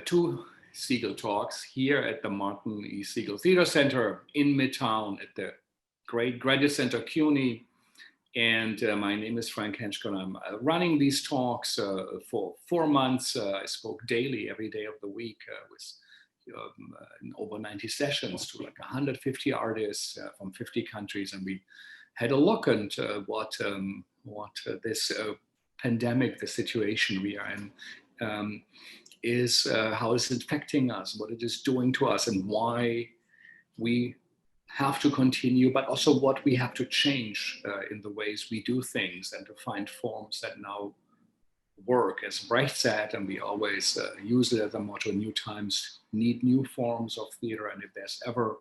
Two Segal talks here at the Martin E. Segal Theater Center in Midtown at the great Graduate Center CUNY. And my name is Frank Henschke. I'm running these talks for 4 months. I spoke daily, every day of the week with over 90 sessions to like 150 artists from 50 countries. And we had a look at what this pandemic, the situation we are in, is, how it's infecting us, what it is doing to us, and why we have to continue, but also what we have to change in the ways we do things, and to find forms that now work. As Brecht said, and we always use it as a motto, new times need new forms of theater. And if there's ever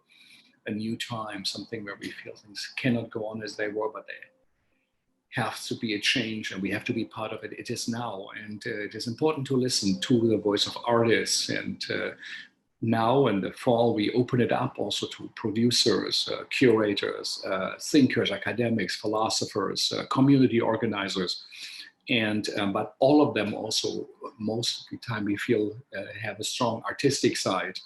a new time, something where we feel things cannot go on as they were, but they have to be a change and we have to be part of it, it is now. And it is important to listen to the voice of artists. And now in the fall, we open it up also to producers, curators, thinkers, academics, philosophers, community organizers. And but all of them also, most of the time, we feel have a strong artistic side.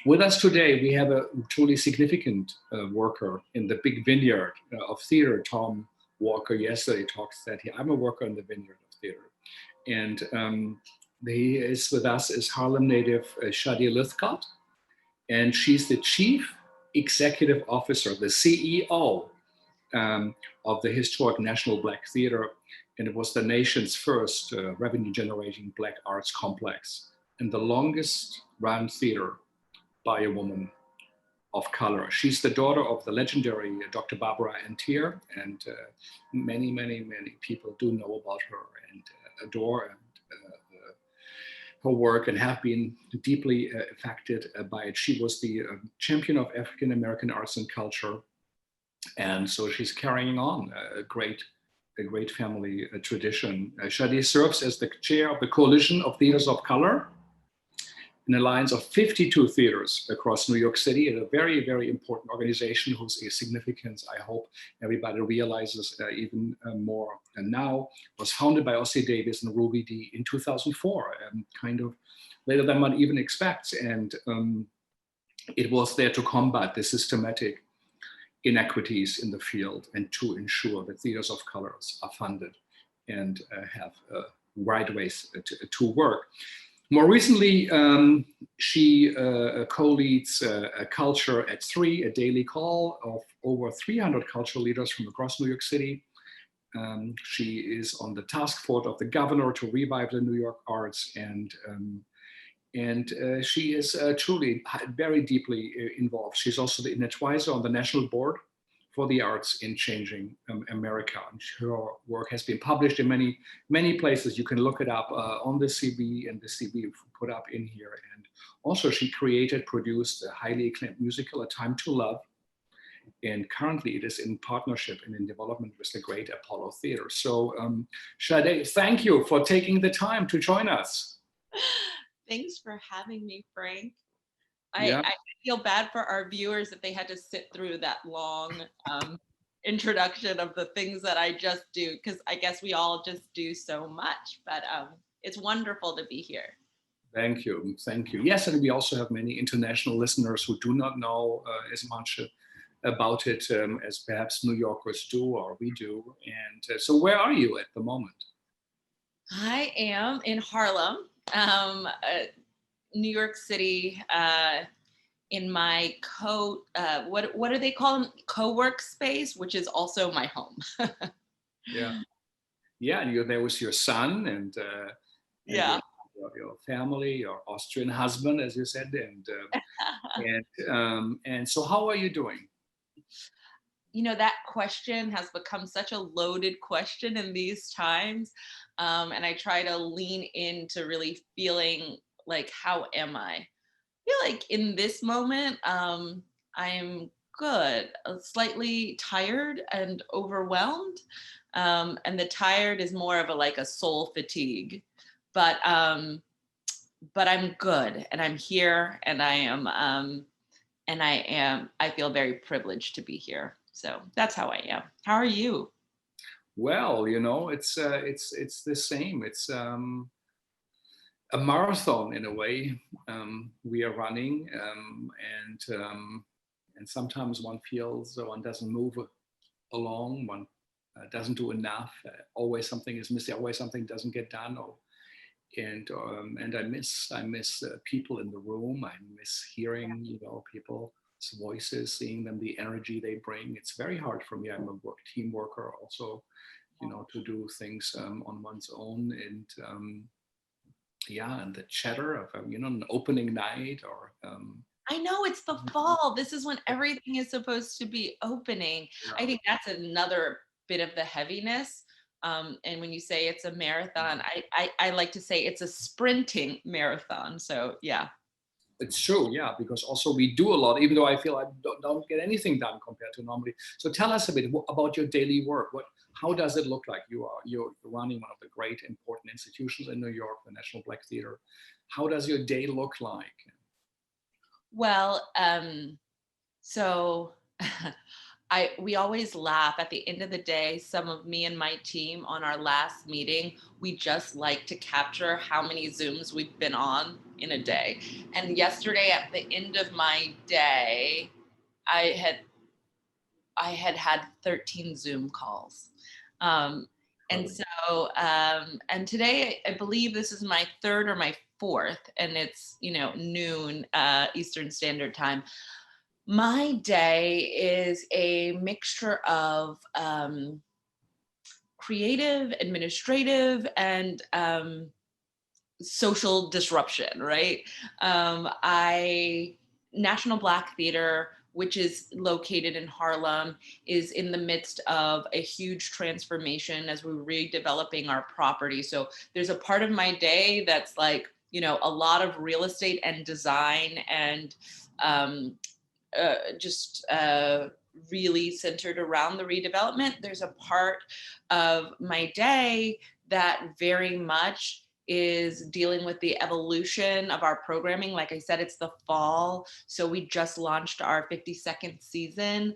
With us today, we have a truly significant worker in the big vineyard of theater. Tom Walker yesterday talked that I'm a worker in the vineyard of theater. And he is with us is Harlem native Sade Lythcott, and she's the Chief Executive Officer, the CEO of the historic National Black Theater. And it was the nation's first revenue-generating Black arts complex and the longest run theater by a woman of color. She's the daughter of the legendary Dr. Barbara Ann Teer, and many, many, many people do know about her and adore her work and have been deeply affected by it. She was the champion of African American arts and culture, and so she's carrying on a great family tradition. Sade serves as the chair of the Coalition of Theaters of Color, an alliance of 52 theaters across New York City, and a very, very important organization whose significance I hope everybody realizes even more. And now was founded by Ossie Davis and Ruby Dee in 2004, kind of later than one even expects. And it was there to combat the systematic inequities in the field and to ensure that theaters of colors are funded and have right ways to work. More recently, she co-leads Culture at 3, a daily call of over 300 cultural leaders from across New York City. She is on the task force of the governor to revive the New York arts, and she is truly very deeply involved. She's also an advisor on the national board for the arts in changing America. And her work has been published in many, many places. You can look it up on the CB, and the CB put up in here. And also she produced a highly acclaimed musical, A Time to Love. And currently it is in partnership and in development with the great Apollo Theater. So Sade, thank you for taking the time to join us. Thanks for having me, Frank. Yeah. I feel bad for our viewers if they had to sit through that long introduction of the things that I just do, because I guess we all just do so much, but it's wonderful to be here. Thank you. Thank you. Yes, and we also have many international listeners who do not know as much about it as perhaps New Yorkers do or we do. And so where are you at the moment? I am in Harlem, New York City, in my what do they call them? Co-work space, which is also my home. Yeah, and you're there with your son and yeah, your family, your Austrian husband, as you said, and so how are you doing? You know, that question has become such a loaded question in these times, and I try to lean into really feeling like, how am I? I feel like in this moment, I'm good, slightly tired and overwhelmed. And the tired is more of a soul fatigue, but I'm good, and I'm here, and I feel very privileged to be here. So that's how I am. How are you? Well, you know, it's the same. It's a marathon in a way we are running, and sometimes one feels one doesn't move along, one doesn't do enough, always something is missing, always something doesn't get done, and I miss people in the room. I miss hearing people's voices, seeing them, the energy they bring. It's very hard for me. I'm a team worker also, to do things on one's own, and and the chatter of an opening night, or I know it's the fall. This is when everything is supposed to be opening. I think that's another bit of the heaviness. And when you say it's a marathon, I like to say it's a sprinting marathon. So yeah. It's true, yeah, because also we do a lot, even though I feel I don't get anything done compared to normally. So tell us a bit about your daily work. How does it look like? You're running one of the great important institutions in New York, the National Black Theater. How does your day look like? Well, so we always laugh at the end of the day. Some of me and my team on our last meeting, we just like to capture how many Zooms we've been on in a day. And yesterday at the end of my day, I had 13 Zoom calls. And so, and today I believe this is my third or my fourth, and it's, noon Eastern Standard Time. My day is a mixture of creative, administrative, and social disruption, right? National Black Theater, which is located in Harlem, is in the midst of a huge transformation as we're redeveloping our property. So there's a part of my day that's like, a lot of real estate and design and really centered around the redevelopment. There's a part of my day that very much is dealing with the evolution of our programming. Like I said, it's the fall. So we just launched our 52nd season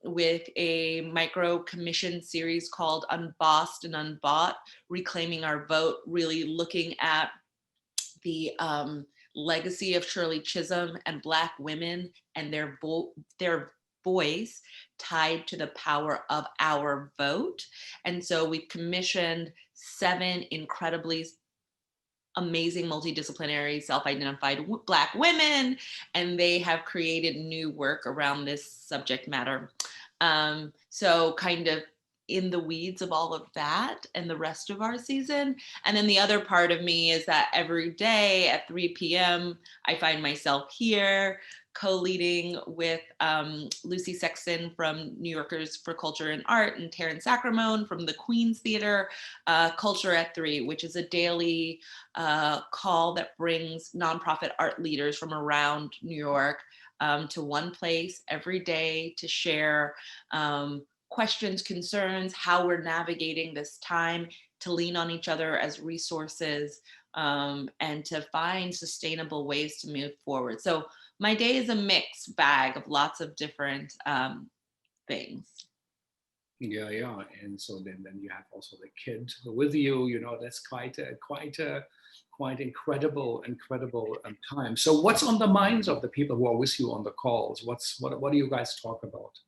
with a micro commission series called Unbossed and Unbought, Reclaiming Our Vote, really looking at the legacy of Shirley Chisholm and Black women and their voice tied to the power of our vote. And so we've commissioned 7 incredibly amazing multidisciplinary self-identified Black women, and they have created new work around this subject matter. So kind of in the weeds of all of that and the rest of our season. And then the other part of me is that every day at 3 p.m., I find myself here co-leading with Lucy Sexton from New Yorkers for Culture and Art and Terrence Sacramone from the Queen's Theater, Culture at 3, which is a daily call that brings nonprofit art leaders from around New York to one place every day to share questions, concerns, how we're navigating this time, to lean on each other as resources, and to find sustainable ways to move forward. So my day is a mixed bag of lots of different things. Yeah. And so then you have also the kid with you, that's quite incredible time. So what's on the minds of the people who are with you on the calls? What do you guys talk about?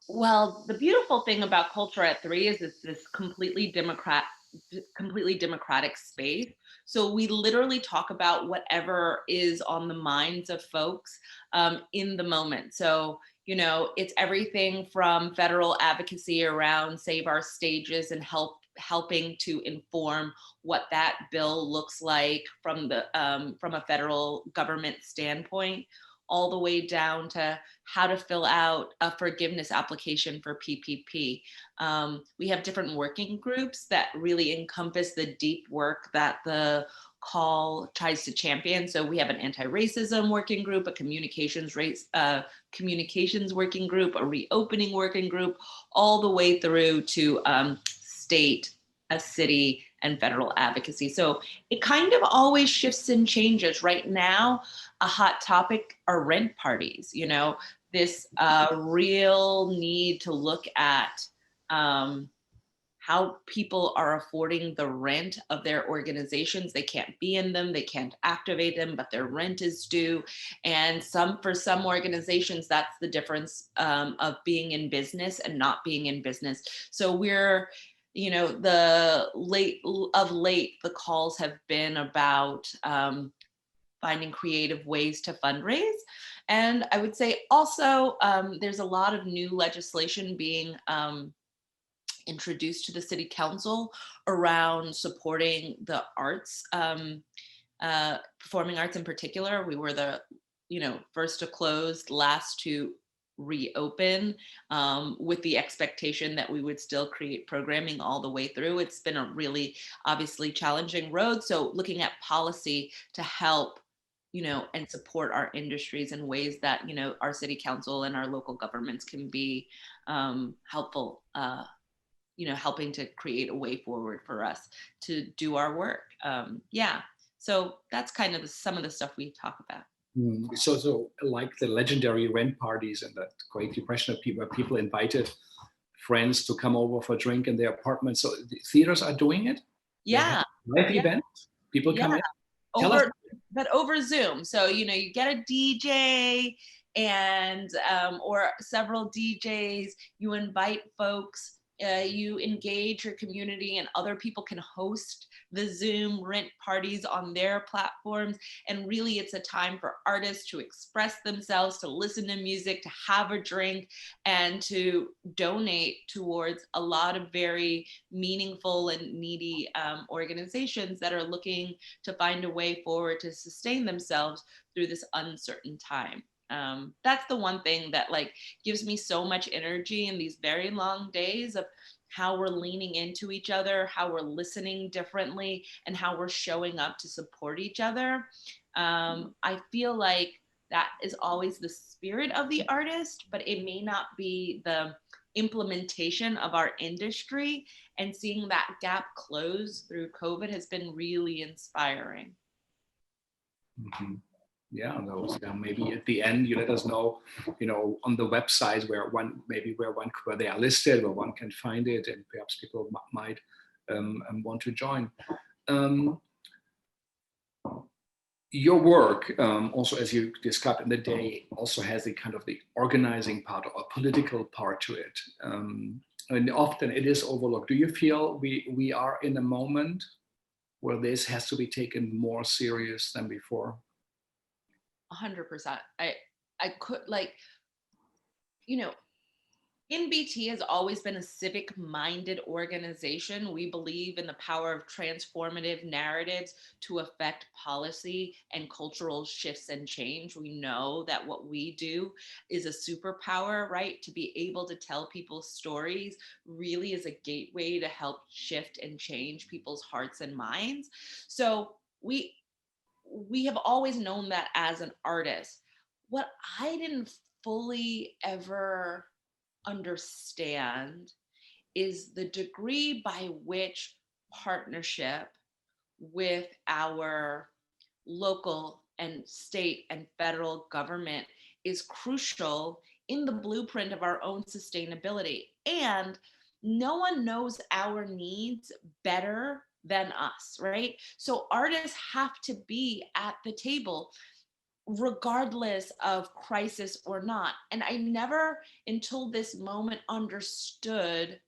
Well, the beautiful thing about Culture at 3 is it's this completely democratic space. So we literally talk about whatever is on the minds of folks in the moment. So, it's everything from federal advocacy around Save Our Stages and helping to inform what that bill looks like from a federal government standpoint, all the way down to how to fill out a forgiveness application for PPP. We have different working groups that really encompass the deep work that the call tries to champion. So we have an anti-racism working group, a communications working group, a reopening working group, all the way through to state, a city, and federal advocacy. So it kind of always shifts and changes. Right now, a hot topic are rent parties, this real need to look at how people are affording the rent of their organizations. They can't be in them, they can't activate them, but their rent is due. And for some organizations, that's the difference of being in business and not being in business. So we're, the late, the calls have been about finding creative ways to fundraise. And I would say also there's a lot of new legislation being introduced to the city council around supporting the arts, performing arts in particular. We were the first to close, last to reopen, with the expectation that we would still create programming all the way through. It's been a really obviously challenging road. So looking at policy to help and support our industries in ways that our city council and our local governments can be helpful, helping to create a way forward for us to do our work. Yeah, so that's kind of some of the stuff we talk about. So like the legendary rent parties and that Great Depression of people, where people invited friends to come over for a drink in their apartment. So the theaters are doing it? Yeah. Live events? People come in? But over Zoom. So, you get a DJ and, or several DJs, you invite folks, you engage your community, and other people can host the Zoom rent parties on their platforms. And really it's a time for artists to express themselves, to listen to music, to have a drink, and to donate towards a lot of very meaningful and needy organizations that are looking to find a way forward to sustain themselves through this uncertain time. That's the one thing that gives me so much energy in these very long days, of how we're leaning into each other, how we're listening differently, and how we're showing up to support each other. I feel like that is always the spirit of the artist, but it may not be the implementation of our industry. And seeing that gap close through COVID has been really inspiring. Mm-hmm. Yeah, those maybe at the end you let us know, on the website where they are listed, where one can find it, and perhaps people might want to join. Your work, also as you described in the day, also has a kind of the organizing part or political part to it, and often it is overlooked. Do you feel we are in a moment where this has to be taken more serious than before? 100%. I could NBT has always been a civic-minded organization. We believe in the power of transformative narratives to affect policy and cultural shifts and change. We know that what we do is a superpower, right? To be able to tell people's stories really is a gateway to help shift and change people's hearts and minds. So we have always known that as an artist. What I didn't fully ever understand is the degree by which partnership with our local and state and federal government is crucial in the blueprint of our own sustainability. And no one knows our needs better than us, right? So artists have to be at the table regardless of crisis or not. And I never until this moment understood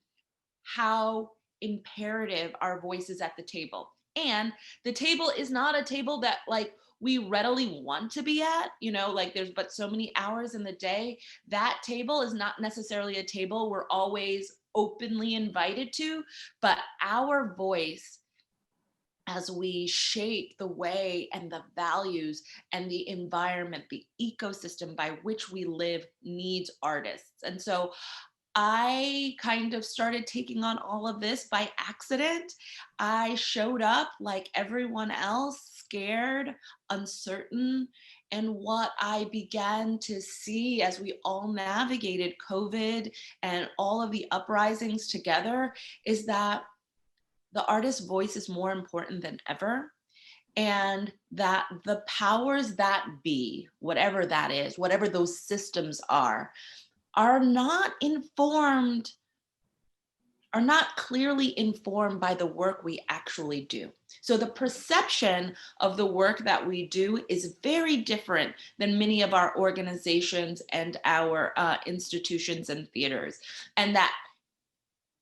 how imperative our voice is at the table. And the table is not a table that we readily want to be at, there's but so many hours in the day. That table is not necessarily a table we're always openly invited to, but our voice as we shape the way and the values and the environment, the ecosystem by which we live needs artists. And so I kind of started taking on all of this by accident. I showed up like everyone else, scared, uncertain. And what I began to see as we all navigated COVID and all of the uprisings together is that the artist's voice is more important than ever. And that the powers that be, whatever that is, whatever those systems are not informed are not clearly informed by the work we actually do. So the perception of the work that we do is very different than many of our organizations and our institutions and theaters. And that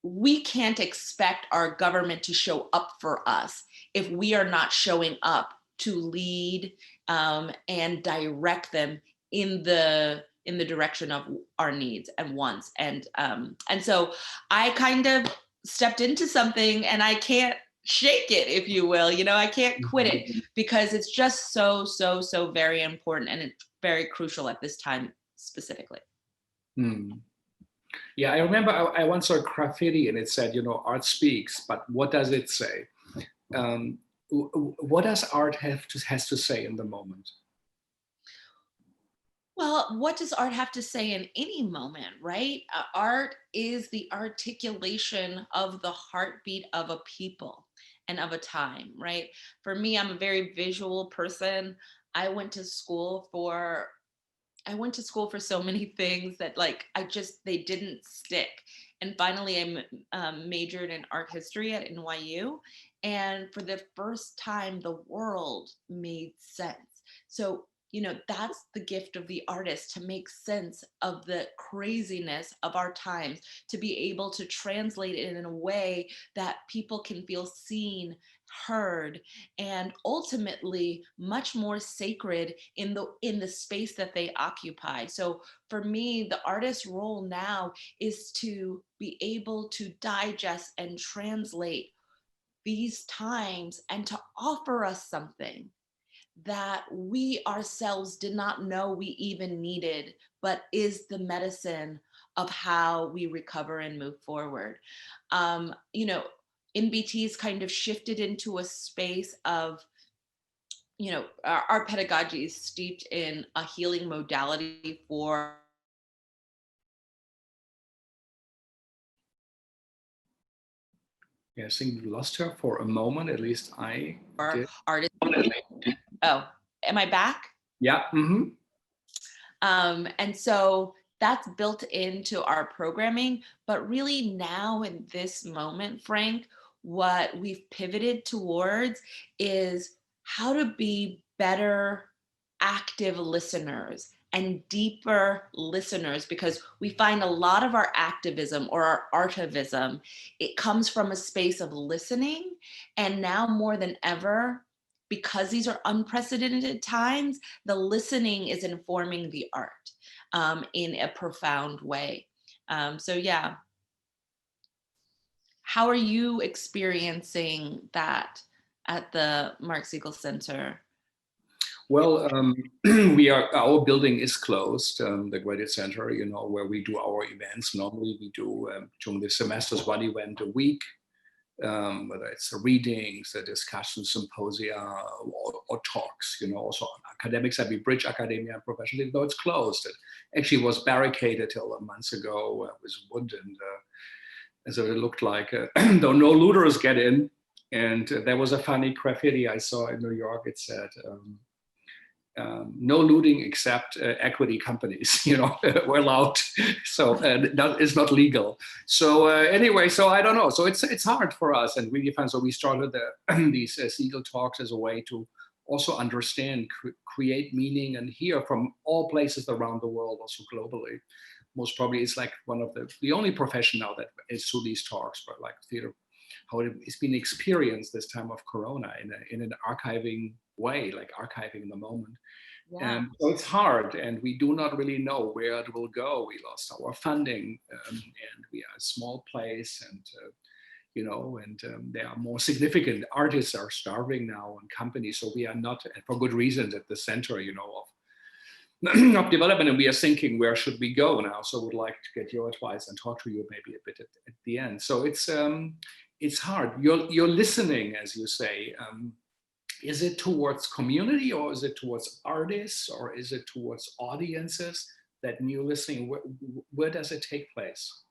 we can't expect our government to show up for us if we are not showing up to lead and direct them in the direction of our needs and wants. And so I kind of stepped into something, and I can't shake it, if you will. You know, I can't quit it because it's just so very important, and it's very crucial at this time specifically. Yeah, I remember I once saw graffiti and it said, you know, art speaks, but what does it say? What does art has to say in the moment? Well, what does art have to say in any moment, right? Art is the articulation of the heartbeat of a people and of a time, right? For me, I'm a very visual person. I went to school for so many things that they didn't stick. And finally, I majored in art history at NYU. And for the first time, the world made sense. So, you know, that's the gift of the artist, to make sense of the craziness of our times, to be able to translate it in a way that people can feel seen, heard, and ultimately much more sacred in the space that they occupy. So for me, the artist's role now is to be able to digest and translate these times and to offer us something that we ourselves did not know we even needed, but is the medicine of how we recover and move forward. You know, NBT's kind of shifted into a space of, you know, our pedagogy is steeped in a healing modality for Yeah, I think we lost her for a moment, at least I did. artists. Oh, am I back? Yeah. And so that's built into our programming. But really now in this moment, Frank, what we've pivoted towards is how to be better active listeners and deeper listeners, because we find a lot of our activism or our artivism, it comes from a space of listening. And now more than ever, because these are unprecedented times, the listening is informing the art in a profound way. So yeah, how are you experiencing that at the Mark Segal Center? Well, our building is closed, the Graduate Center, you know, where we do our events. Normally we do during the semesters one event a week, whether it's the readings, the discussion symposia, or talks, you know. Also academics at Bridge Academia and professionally, though it's closed. It actually was barricaded till a month ago with wood, and so it looked like though no looters get in. And there was a funny graffiti I saw in New York. It said, no looting except equity companies, you know, were allowed. So that is not legal. So anyway, so I don't know. So it's hard for us, and really fun. So we started these Segal talks as a way to also understand, create meaning, and hear from all places around the world, also globally. Most probably it's like one of the only profession now that is through these talks, but like theater, how it's been experienced this time of Corona in an archiving way, like archiving the moment. Yeah. So it's hard, and we do not really know where it will go. We lost our funding, and we are a small place, and you know, and there are more significant artists are starving now, and companies. So we are not, for good reasons, at the center, you know, of development, and we are thinking where should we go now. So would like to get your advice and talk to you maybe a bit at the end. So it's hard. You're listening, as you say. Is it towards community, or is it towards artists, or is it towards audiences? That new listening, where does it take place?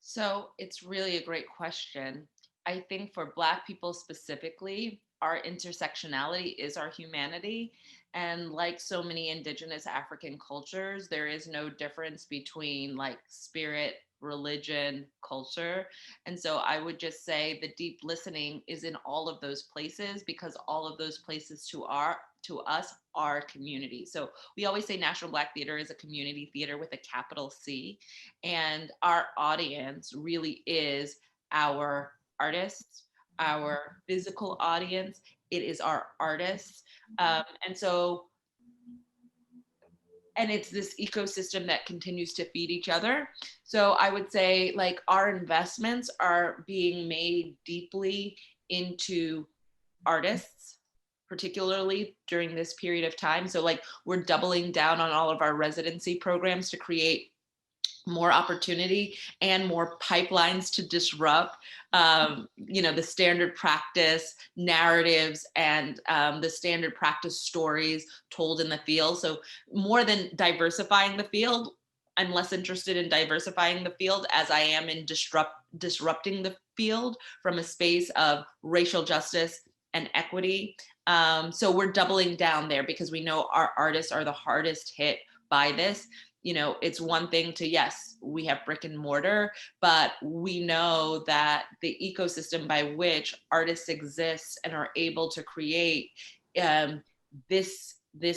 So it's really a great question. I think for Black people specifically, our intersectionality is our humanity. And like so many indigenous African cultures, there is no difference between like spirit religion, culture. And so I would just say the deep listening is in all of those places, because all of those places to us are community. So we always say National Black Theater is a community theater with a capital C, and our audience really is our artists, our physical audience. It is our artists. And so, and it's this ecosystem that continues to feed each other. So I would say, like, our investments are being made deeply into artists, particularly during this period of time. So like, we're doubling down on all of our residency programs to create more opportunity and more pipelines to disrupt, the standard practice narratives and the standard practice stories told in the field. So more than diversifying the field, I'm less interested in diversifying the field as I am in disrupting the field from a space of racial justice and equity. So we're doubling down there because we know our artists are the hardest hit by this. It's one thing to, yes, we have brick and mortar, but we know that the ecosystem by which artists exist and are able to create this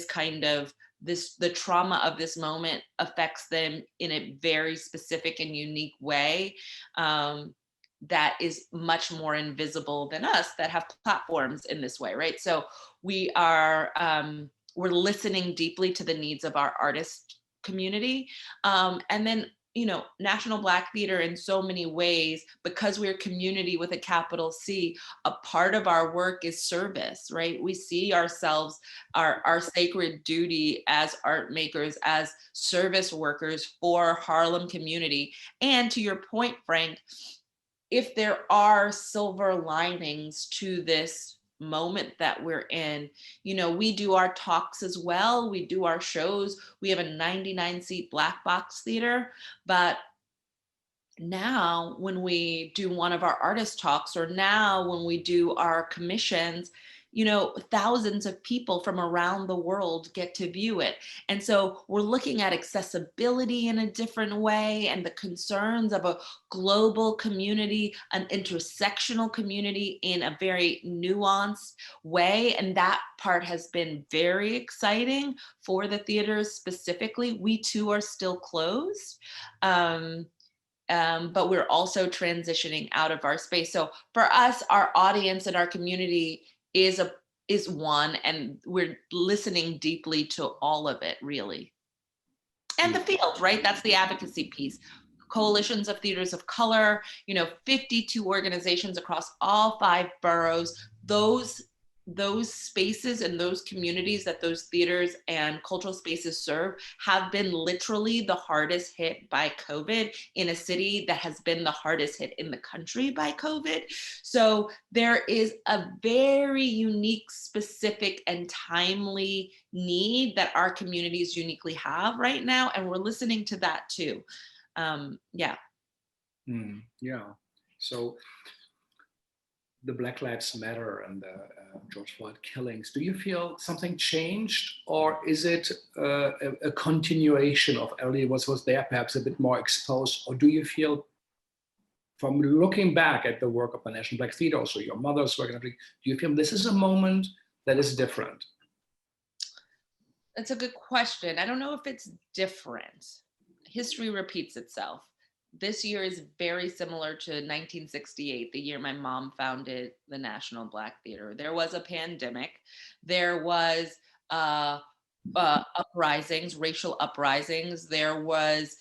kind of the trauma of this moment affects them in a very specific and unique way that is much more invisible than us that have platforms in this way, right? So we're listening deeply to the needs of our artists community. And then, National Black Theater in so many ways, because we're community with a capital C, a part of our work is service, right? We see ourselves, our sacred duty as art makers, as service workers for Harlem community. And to your point, Frank, if there are silver linings to this moment that we're in, we do our talks as well, we do our shows, we have a 99-seat black box theater, but now when we do one of our artist talks, or now when we do our commissions, thousands of people from around the world get to view it. And so we're looking at accessibility in a different way, and the concerns of a global community, an intersectional community, in a very nuanced way. And that part has been very exciting for the theaters specifically. We too are still closed. But we're also transitioning out of our space. So for us, our audience and our community is one, and we're listening deeply to all of it, really. And the field, right? That's the advocacy piece. Coalitions of Theaters of Color, 52 organizations across all 5 boroughs. Those spaces and those communities that those theaters and cultural spaces serve have been literally the hardest hit by COVID, in a city that has been the hardest hit in the country by COVID. So there is a very unique, specific, and timely need that our communities uniquely have right now. And we're listening to that too. Yeah. So the Black Lives Matter and the George Floyd killings, do you feel something changed, or is it a continuation of earlier what was there, perhaps a bit more exposed? Or do you feel, from looking back at the work of the National Black Theater, also your mother's work, do you feel this is a moment that is different? That's a good question. I don't know if it's different. History repeats itself. This year is very similar to 1968, the year my mom founded the National Black Theater. There was a pandemic. There was uprisings, racial uprisings. There was,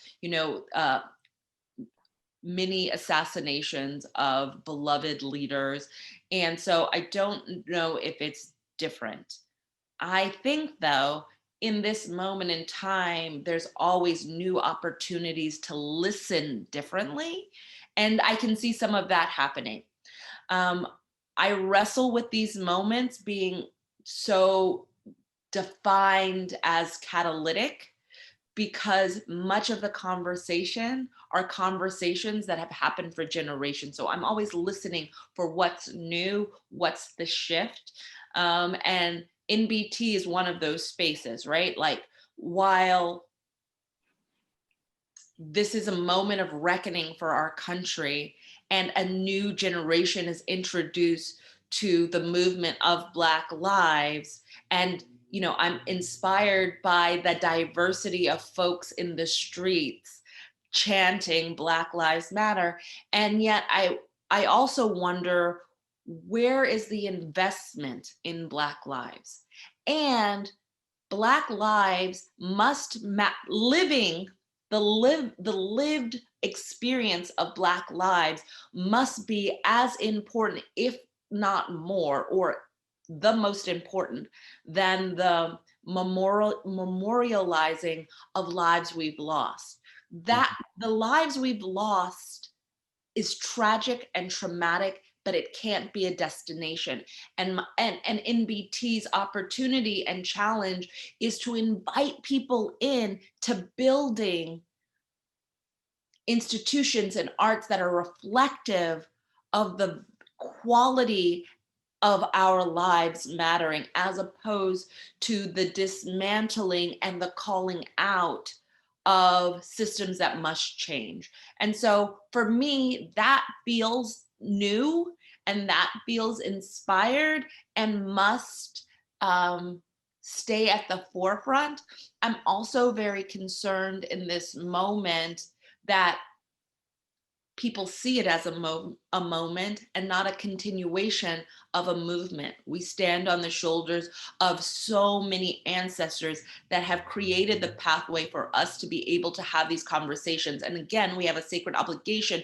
many assassinations of beloved leaders. And so I don't know if it's different. I think, though, in this moment in time, there's always new opportunities to listen differently. And I can see some of that happening. I wrestle with these moments being so defined as catalytic, because much of the conversation are conversations that have happened for generations. So I'm always listening for what's new, what's the shift. And NBT is one of those spaces, right? Like, while this is a moment of reckoning for our country, and a new generation is introduced to the movement of Black lives. And, you know, I'm inspired by the diversity of folks in the streets chanting Black Lives Matter. And yet I also wonder, where is the investment in Black lives? And Black lives must living the lived experience of Black lives must be as important, if not more, or the most important than the memorializing of lives we've lost. That the lives we've lost is tragic and traumatic, but it can't be a destination. And NBT's opportunity and challenge is to invite people in to building institutions and arts that are reflective of the quality of our lives mattering, as opposed to the dismantling and the calling out of systems that must change. And so for me, that feels new, and that feels inspired, and must stay at the forefront. I'm also very concerned in this moment that people see it as a moment and not a continuation of a movement. We stand on the shoulders of so many ancestors that have created the pathway for us to be able to have these conversations. And again, we have a sacred obligation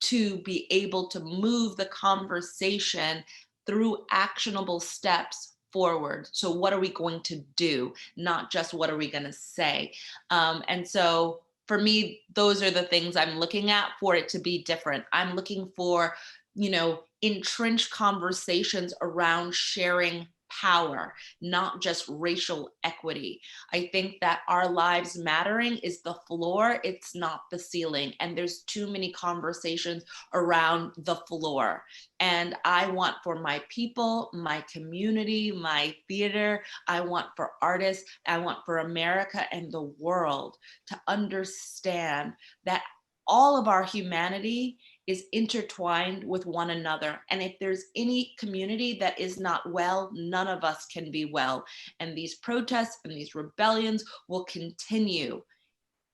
to be able to move the conversation through actionable steps forward. So what are we going to do? Not just what are we going to say? And so for me, those are the things I'm looking at for it to be different. I'm looking for, you know, entrenched conversations around sharing power, not just racial equity. I think that our lives mattering is the floor, it's not the ceiling. And there's too many conversations around the floor. And I want for my people, my community, my theater, I want for artists, I want for America and the world to understand that all of our humanity is intertwined with one another. And if there's any community that is not well, none of us can be well. And these protests and these rebellions will continue,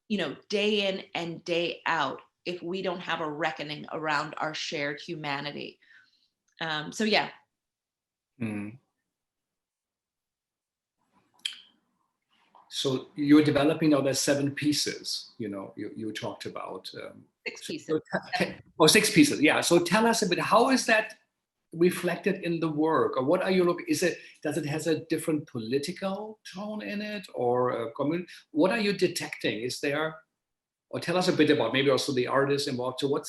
you know, day in and day out, if we don't have a reckoning around our shared humanity. So yeah. So you're developing now the 7 pieces, you know, you talked about. 6 pieces. Oh, 6 pieces, yeah. So tell us a bit, how is that reflected in the work? Or what are you looking, does it has a different political tone in it, or what are you detecting? Is there, or tell us a bit about maybe also the artists involved. So what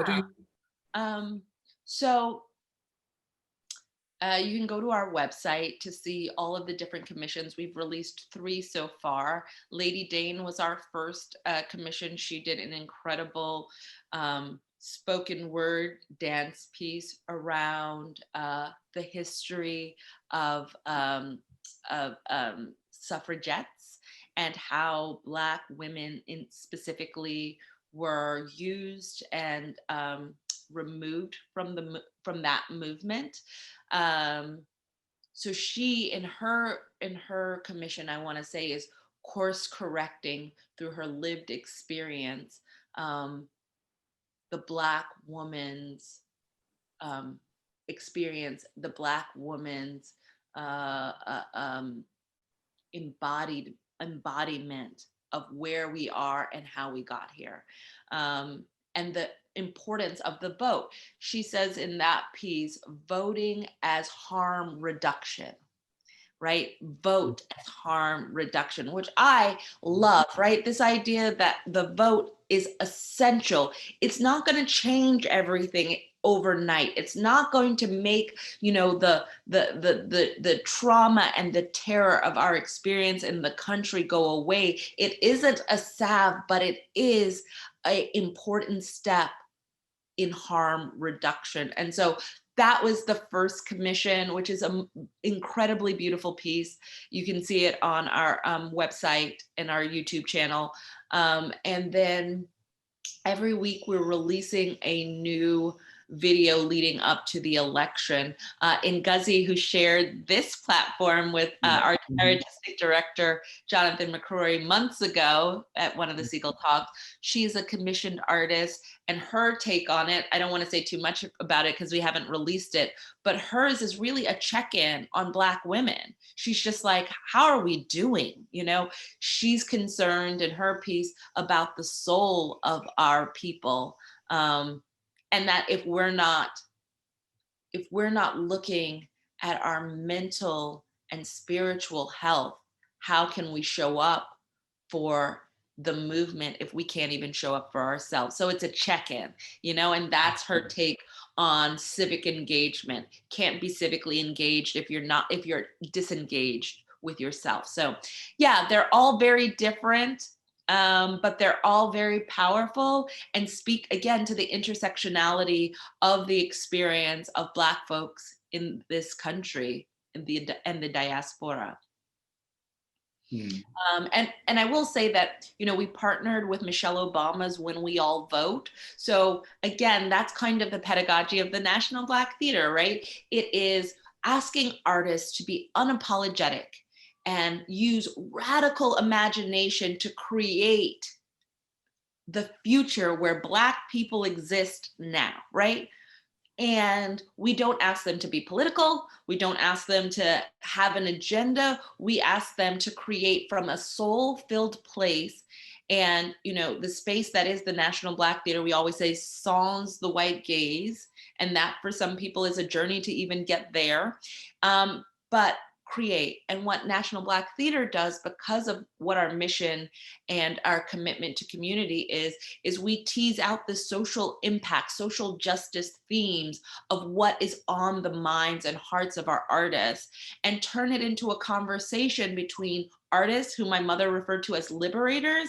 do you? So you can go to our website to see all of the different commissions. We've released 3 so far. Lady Dane was our first commission. She did an incredible spoken word dance piece around the history of suffragettes and how Black women specifically were used and removed from that movement. So she, in her commission, I want to say, is course correcting through her lived experience the Black woman's experience, the Black woman's embodiment of where we are and how we got here, and the importance of the vote. She says in that piece, voting as harm reduction, right? Vote as harm reduction, which I love, right? This idea that the vote is essential. It's not going to change everything overnight. It's not going to make, you know, the trauma and the terror of our experience in the country go away. It isn't a salve, but it is an important step in harm reduction. And so that was the first commission, which is an incredibly beautiful piece. You can see it on our website and our YouTube channel. And then every week we're releasing a new video leading up to the election. Ngozi, who shared this platform with our artistic director, Jonathan McCrory, months ago at one of the Segal talks, she's a commissioned artist, and her take on it, I don't want to say too much about it because we haven't released it, but hers is really a check-in on Black women. She's just like, how are we doing? You know, she's concerned in her piece about the soul of our people. And that if we're not looking at our mental and spiritual health, how can we show up for the movement if we can't even show up for ourselves? So it's a check-in, you know, and that's her take on civic engagement. Can't be civically engaged if you're disengaged with yourself. So yeah, they're all very different. But they're all very powerful and speak again to the intersectionality of the experience of Black folks in this country and the diaspora. And I will say that, you know, we partnered with Michelle Obama's When We All Vote. So again, that's kind of the pedagogy of the National Black Theater, right? It is asking artists to be unapologetic and use radical imagination to create the future where Black people exist now, right? And we don't ask them to be political. We don't ask them to have an agenda. We ask them to create from a soul-filled place. And, you know, the space that is the National Black Theater, we always say sans the white gaze. And that for some people is a journey to even get there. But create. And what National Black Theater does, because of what our mission and our commitment to community is we tease out the social impact, social justice themes of what is on the minds and hearts of our artists, and turn it into a conversation between artists, who my mother referred to as liberators,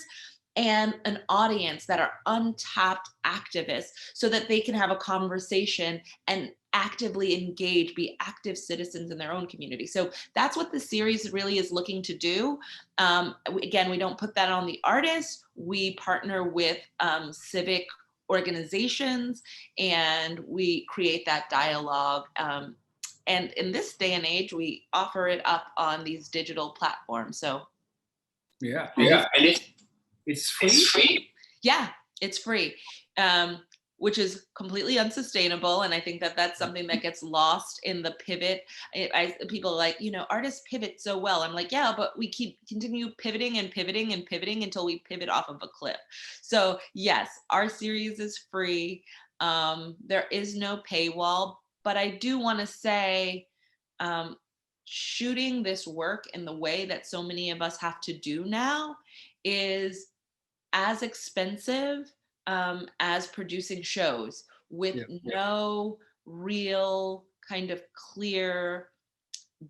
and an audience that are untapped activists, so that they can have a conversation and actively engage, be active citizens in their own community. So that's what the series really is looking to do. Again, we don't put that on the artists. We partner with civic organizations, and we create that dialogue. And in this day and age, we offer it up on these digital platforms. So yeah, and it's free. Yeah, it's free. Which is completely unsustainable. And I think that that's something that gets lost in the pivot. People are like, you know, artists pivot so well. I'm like, yeah, but we continue pivoting and pivoting and pivoting until we pivot off of a cliff. So yes, our series is free. There is no paywall, but I do want to say, shooting this work in the way that so many of us have to do now is as expensive as producing shows, with no real kind of clear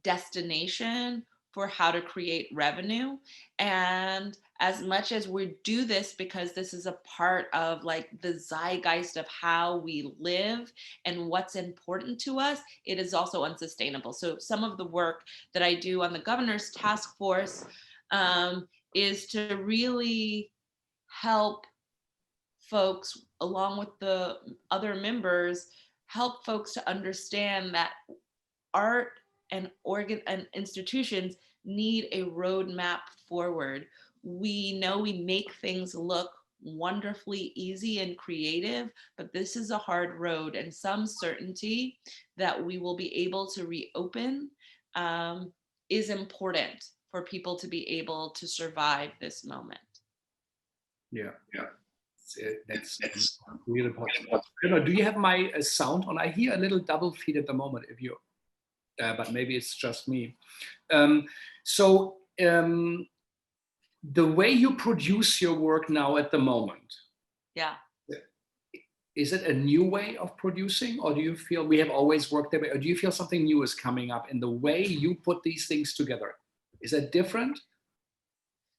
destination for how to create revenue. And as much as we do this because this is a part of like the zeitgeist of how we live and what's important to us, it is also unsustainable. So some of the work that I do on the governor's task force is to really help folks, along with the other members, help folks to understand that art and institutions need a roadmap forward. We know we make things look wonderfully easy and creative, but this is a hard road, and some certainty that we will be able to reopen is important for people to be able to survive this moment. Yeah. That's really important. Do you have my sound on? I hear a little double feed at the moment, if you, but maybe it's just me. So the way you produce your work now at the moment, is it a new way of producing, or do you feel we have always worked that way, or do you feel something new is coming up in the way you put these things together? Is that different?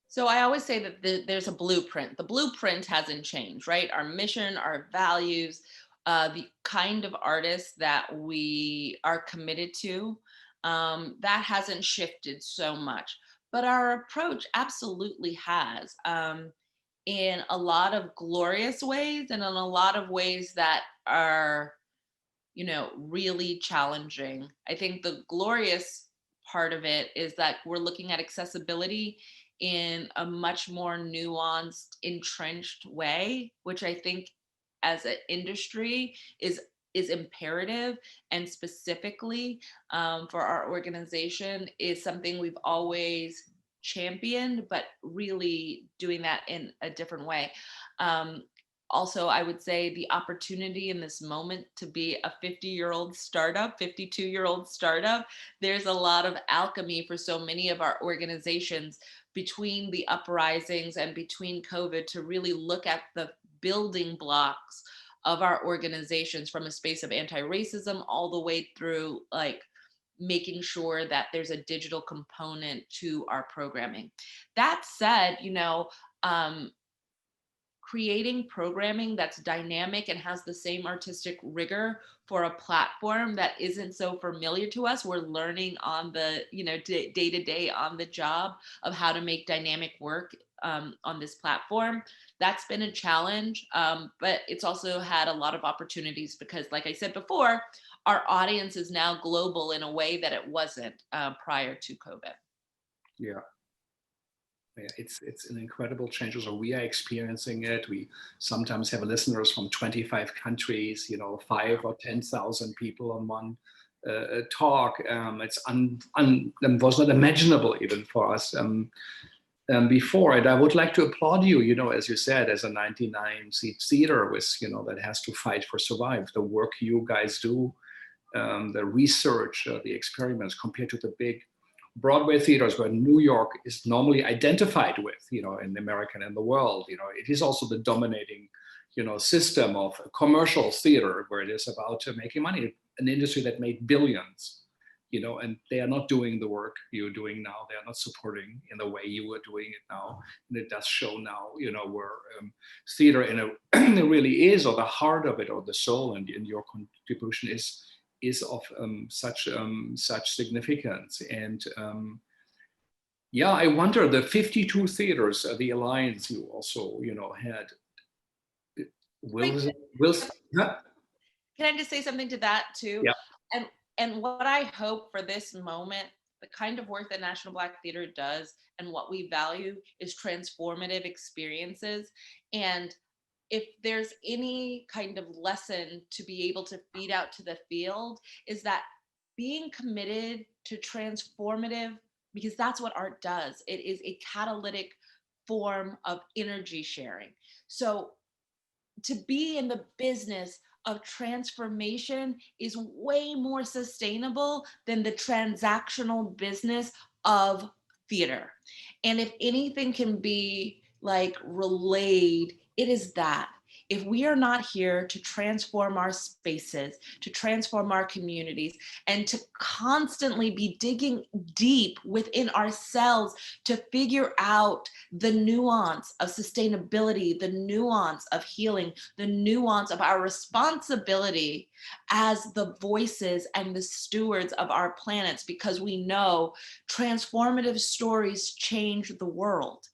So I always say that there's a blueprint. The blueprint hasn't changed, right? Our mission, our values, the kind of artists that we are committed to, that hasn't shifted so much. But our approach absolutely has, in a lot of glorious ways and in a lot of ways that are, really challenging. I think the glorious part of it is that we're looking at accessibility in a much more nuanced, entrenched way, which I think as an industry is imperative, and specifically for our organization is something we've always championed, but really doing that in a different way. Also, I would say the opportunity in this moment to be a 50-year-old startup, 52-year-old startup, there's a lot of alchemy for so many of our organizations between the uprisings and between COVID to really look at the building blocks of our organizations from a space of anti-racism all the way through like making sure that there's a digital component to our programming. That said, creating programming that's dynamic and has the same artistic rigor for a platform that isn't so familiar to us. We're learning on the, day to day on the job of how to make dynamic work on this platform. That's been a challenge, but it's also had a lot of opportunities because, like I said before, our audience is now global in a way that it wasn't prior to COVID. Yeah. Yeah, it's an incredible change. So we are experiencing it. We sometimes have listeners from 25 countries, 5 or 10,000 people on one talk. It's was not imaginable even for us before. And I would like to applaud you, as you said, as a 99-seat theater with, that has to fight for survive. The work you guys do, the research, the experiments compared to the big Broadway theaters where New York is normally identified with, in America and in the world, it is also the dominating, system of commercial theater where it is about making money, an industry that made billions, and they are not doing the work you're doing now. They are not supporting in the way you were doing it now. And it does show now, where theater it really is, or the heart of it, or the soul, and your contribution is of such significance. And I wonder, the 52 theaters, the alliance you also had, Can I just say something to that too? Yeah. And what I hope for this moment, the kind of work that National Black Theater does and what we value is transformative experiences. And if there's any kind of lesson to be able to feed out to the field, is that being committed to transformative, because that's what art does. It is a catalytic form of energy sharing. So to be in the business of transformation is way more sustainable than the transactional business of theater. And if anything can be like relayed, it is that if we are not here to transform our spaces, to transform our communities, and to constantly be digging deep within ourselves to figure out the nuance of sustainability, the nuance of healing, the nuance of our responsibility as the voices and the stewards of our planets, because we know transformative stories change the world.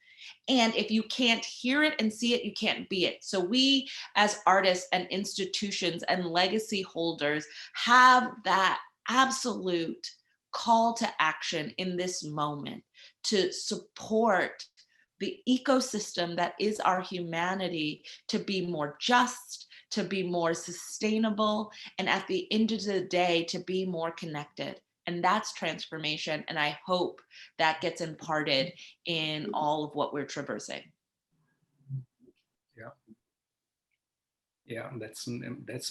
And if you can't hear it and see it, you can't be it. So we as artists and institutions and legacy holders have that absolute call to action in this moment to support the ecosystem that is our humanity to be more just, to be more sustainable, and at the end of the day, to be more connected. And that's transformation. And I hope that gets imparted in all of what we're traversing. Yeah, that's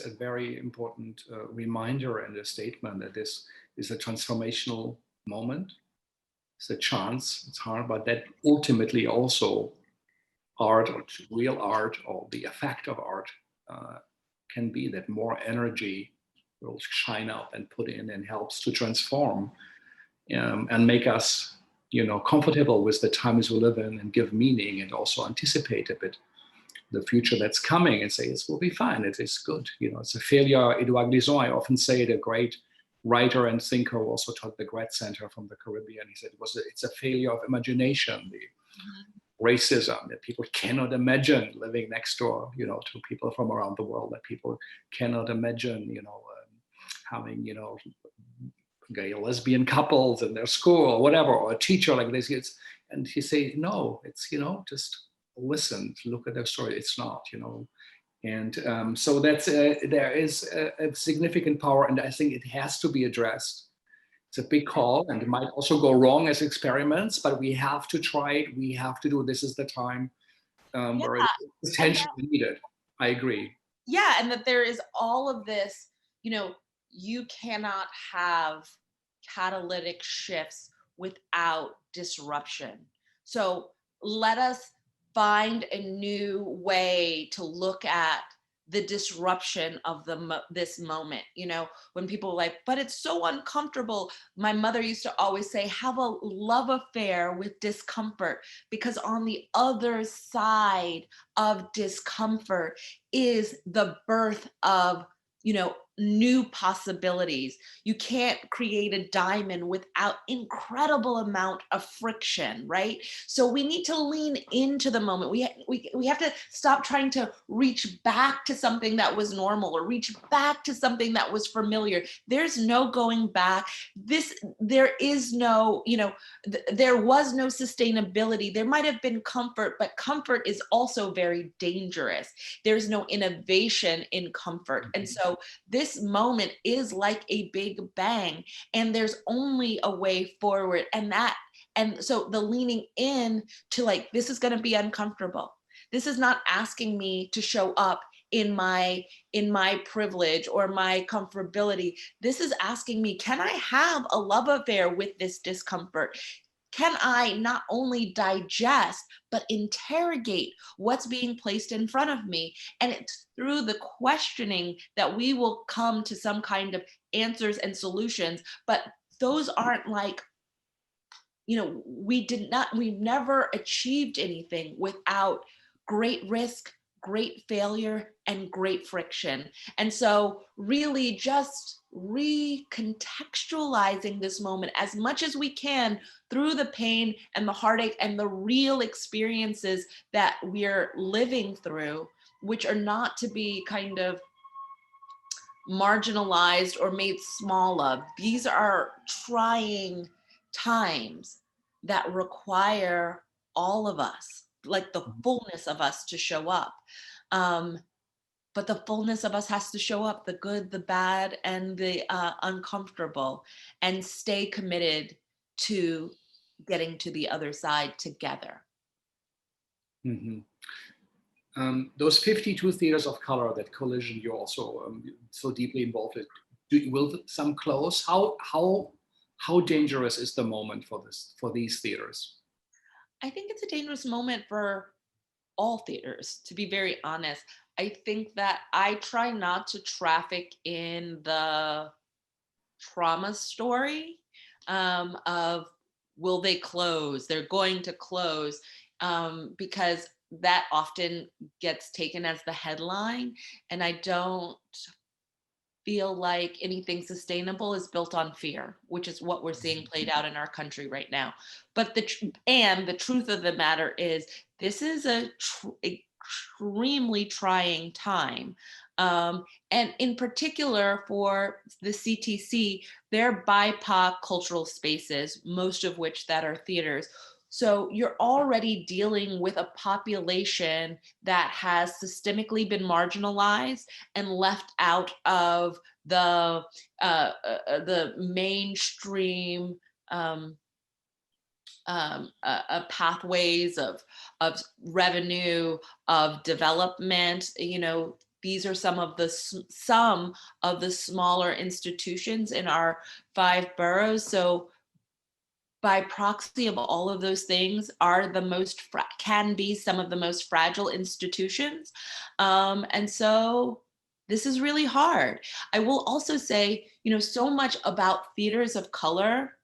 a very important reminder and a statement that this is a transformational moment. It's a chance. It's hard, but that ultimately also art, or real art, or the effect of art can be that more energy will shine out and put in and helps to transform and make us, comfortable with the times we live in and give meaning and also anticipate a bit the future that's coming and say, this will be fine, it is good. You know, it's a failure. Edouard Glissant, I often say, the great writer and thinker who also taught the Gret Center from the Caribbean, he said it's a failure of imagination, the racism, that people cannot imagine living next door, you know, to people from around the world, that people cannot imagine, you know, having, you know, gay or lesbian couples in their school or whatever, or a teacher like this. And he say, no, it's, you know, just listen, look at their story. It's not, you know. And so that's there is a significant power, and I think it has to be addressed. It's a big call, and it might also go wrong as experiments, but we have to try it. We have to do it. This is the time where it's potentially needed. I agree. Yeah, and that there is all of this, you know, you cannot have catalytic shifts without disruption. So let us find a new way to look at the disruption of this moment. You know, when people are like, but it's so uncomfortable. My mother used to always say, have a love affair with discomfort, because on the other side of discomfort is the birth of, you know, new possibilities. You can't create a diamond without incredible amount of friction, right? So we need to lean into the moment. We have to stop trying to reach back to something that was normal or reach back to something that was familiar. There's no going back. There is no, you know, there was no sustainability. There might have been comfort, but comfort is also very dangerous. There's no innovation in comfort. And so this moment is like a big bang, and there's only a way forward. And so the leaning in to, like, this is going to be uncomfortable. This is not asking me to show up in my privilege or my comfortability. This is asking me, can I have a love affair with this discomfort? Can I not only digest, but interrogate what's being placed in front of me? And it's through the questioning that we will come to some kind of answers and solutions. But those aren't like, you know, we've never achieved anything without great risk, great failure, and great friction. And so really just recontextualizing this moment as much as we can through the pain and the heartache and the real experiences that we're living through, which are not to be kind of marginalized or made small of. These are trying times that require all of us, like the fullness of us, to show up. But the fullness of us has to show up, the good, the bad, and the uncomfortable, and stay committed to getting to the other side together. Mm-hmm. Those 52 theaters of color, that coalition you're also so deeply involved in, will some close? How dangerous is the moment for these theaters? I think it's a dangerous moment for all theaters, to be very honest. I think that I try not to traffic in the trauma story of will they close? They're going to close, because that often gets taken as the headline. And I don't feel like anything sustainable is built on fear, which is what we're seeing played out in our country right now. But the truth of the matter is, this is a extremely trying time. And in particular for the CTC, they're BIPOC cultural spaces, most of which that are theaters. So you're already dealing with a population that has systemically been marginalized and left out of the mainstream pathways of revenue, of development. You know, these are some of the smaller institutions in our 5 boroughs. So by proxy of all of those things, are the most can be some of the most fragile institutions. And so this is really hard. I will also say, you know, so much about theaters of color,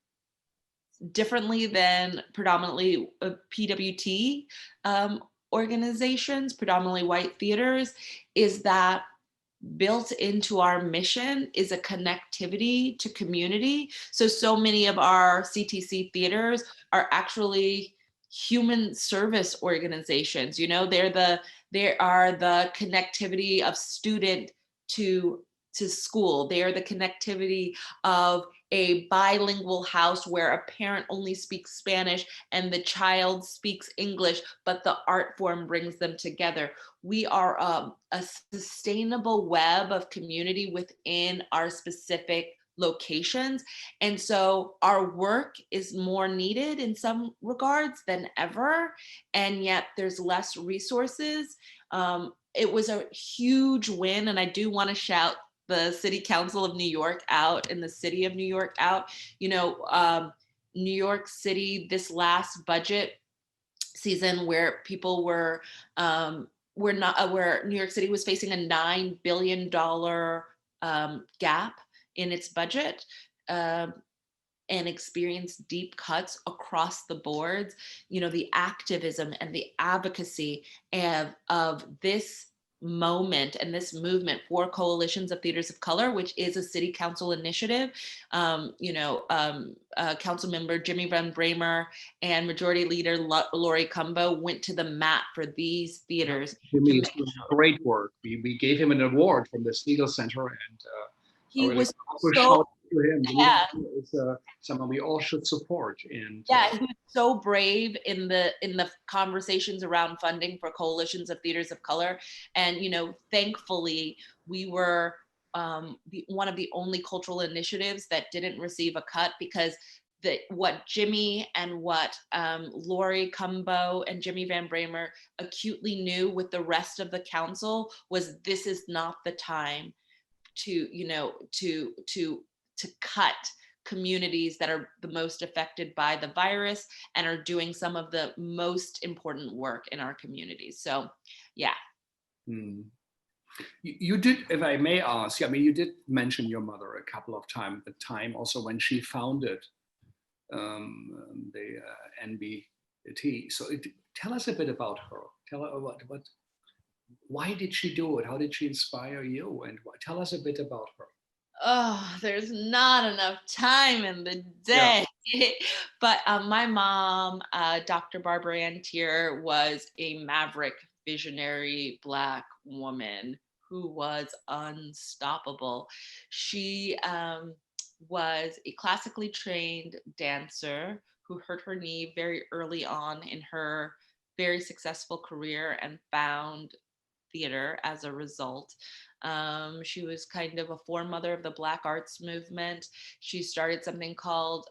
differently than predominantly PWT organizations, predominantly white theaters, is that built into our mission is a connectivity to community. So many of our CTC theaters are actually human service organizations. You know, they are the connectivity of student to school. They are the connectivity of a bilingual house where a parent only speaks Spanish and the child speaks English, but the art form brings them together. We are a sustainable web of community within our specific locations. And so our work is more needed in some regards than ever. And yet there's less resources. It was a huge win. And I do want to shout the City Council of New York out and the City of New York out. You know, New York City, this last budget season where people were not where New York City was facing a $9 billion gap in its budget, and experienced deep cuts across the boards. You know, the activism and the advocacy of this moment and this movement for coalitions of theaters of color, which is a city council initiative. Council member Jimmy Van Bramer and Majority Leader Lori Cumbo went to the mat for these theaters. Jimmy is doing great work. We gave him an award from the Segal Center, and he really was also so, shout to him. yeah. It's someone we all should support. And yeah, he was so brave in the conversations around funding for coalitions of theaters of color. And, you know, thankfully we were one of the only cultural initiatives that didn't receive a cut, because what Jimmy and what Lori Cumbo and Jimmy Van Bramer acutely knew with the rest of the council was this is not the time to, you know, to cut communities that are the most affected by the virus and are doing some of the most important work in our communities. So, yeah. You did, if I may ask, I mean, you did mention your mother a couple of times, the time also when she founded the NBT. So tell us a bit about her. Tell her why did she do it? How did she inspire you? And tell us a bit about her. Oh, there's not enough time in the day. Yeah. But my mom, Dr. Barbara Ann Teer, was a maverick, visionary Black woman who was unstoppable. She was a classically trained dancer who hurt her knee very early on in her very successful career and found theater as a result. She was kind of a foremother of the Black arts movement. She started something called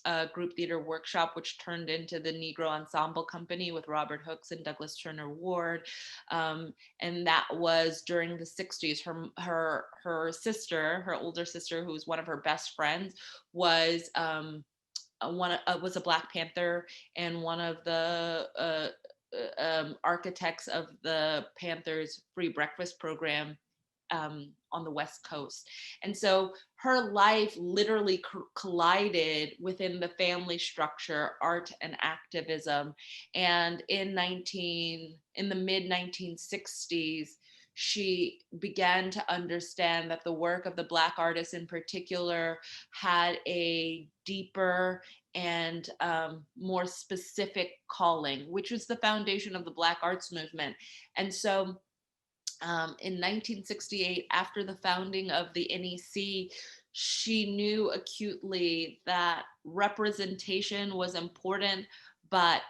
a group theater workshop, which turned into the Negro Ensemble Company with Robert Hooks and Douglas Turner Ward. And that was during the 60s. Her sister, her older sister, who was one of her best friends, was was a Black Panther and one of the architects of the Panthers free breakfast program on the West Coast. And so her life literally collided within the family structure, art and activism. And in the mid 1960s, she began to understand that the work of the Black artists in particular had a deeper and more specific calling, which was the foundation of the Black arts movement. And so in 1968, after the founding of the NEC, she knew acutely that representation was important, but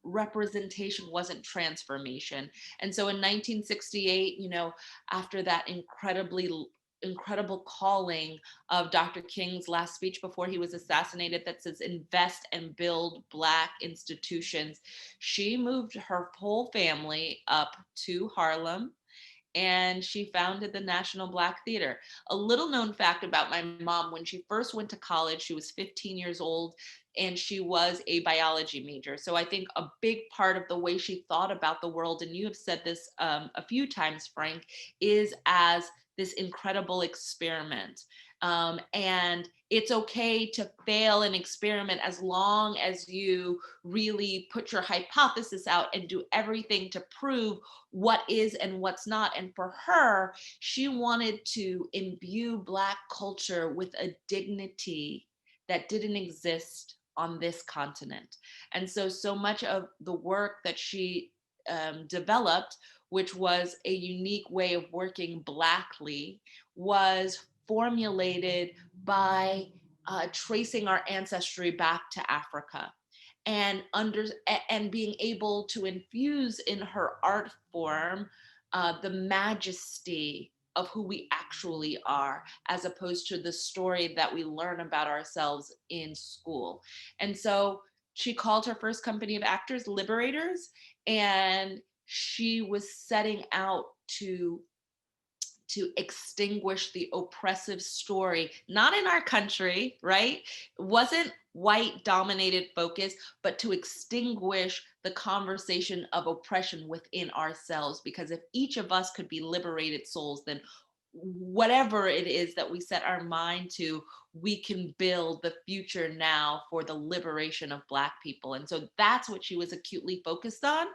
representation wasn't transformation. And so in 1968, you know, after that incredible calling of Dr. King's last speech before he was assassinated that says, invest and build Black institutions, she moved her whole family up to Harlem and she founded the National Black Theater. A little known fact about my mom: when she first went to college, she was 15 years old and she was a biology major. So I think a big part of the way she thought about the world, and you have said this a few times, Frank, is as this incredible experiment. And it's okay to fail and experiment as long as you really put your hypothesis out and do everything to prove what is and what's not. And for her, she wanted to imbue Black culture with a dignity that didn't exist on this continent. And so much of the work that she developed, which was a unique way of working Blackly, was formulated by tracing our ancestry back to Africa and being able to infuse in her art form the majesty of who we actually are, as opposed to the story that we learn about ourselves in school. And so she called her first company of actors Liberators, and she was setting out to extinguish the oppressive story, not in our country, right? It wasn't white dominated focus, but to extinguish the conversation of oppression within ourselves. Because if each of us could be liberated souls, then whatever it is that we set our mind to, we can build the future now for the liberation of Black people. And so that's what she was acutely focused on,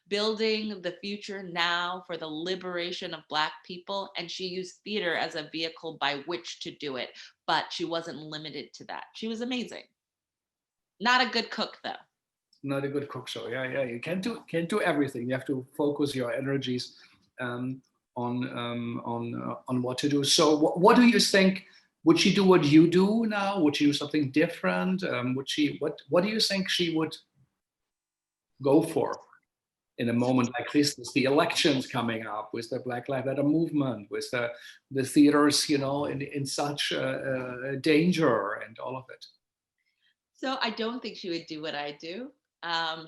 building the future now for the liberation of Black people. And she used theater as a vehicle by which to do it, but she wasn't limited to that. She was amazing. Not a good cook though. Not a good cook show. Yeah. You can't do everything. You have to focus your energies on what to do. So what do you think? Would she do what you do now? Would she do something different? What do you think she would go for in a moment like this? With the elections coming up, with the Black Lives Matter movement, with the theaters, in such danger and all of it. So I don't think she would do what I do.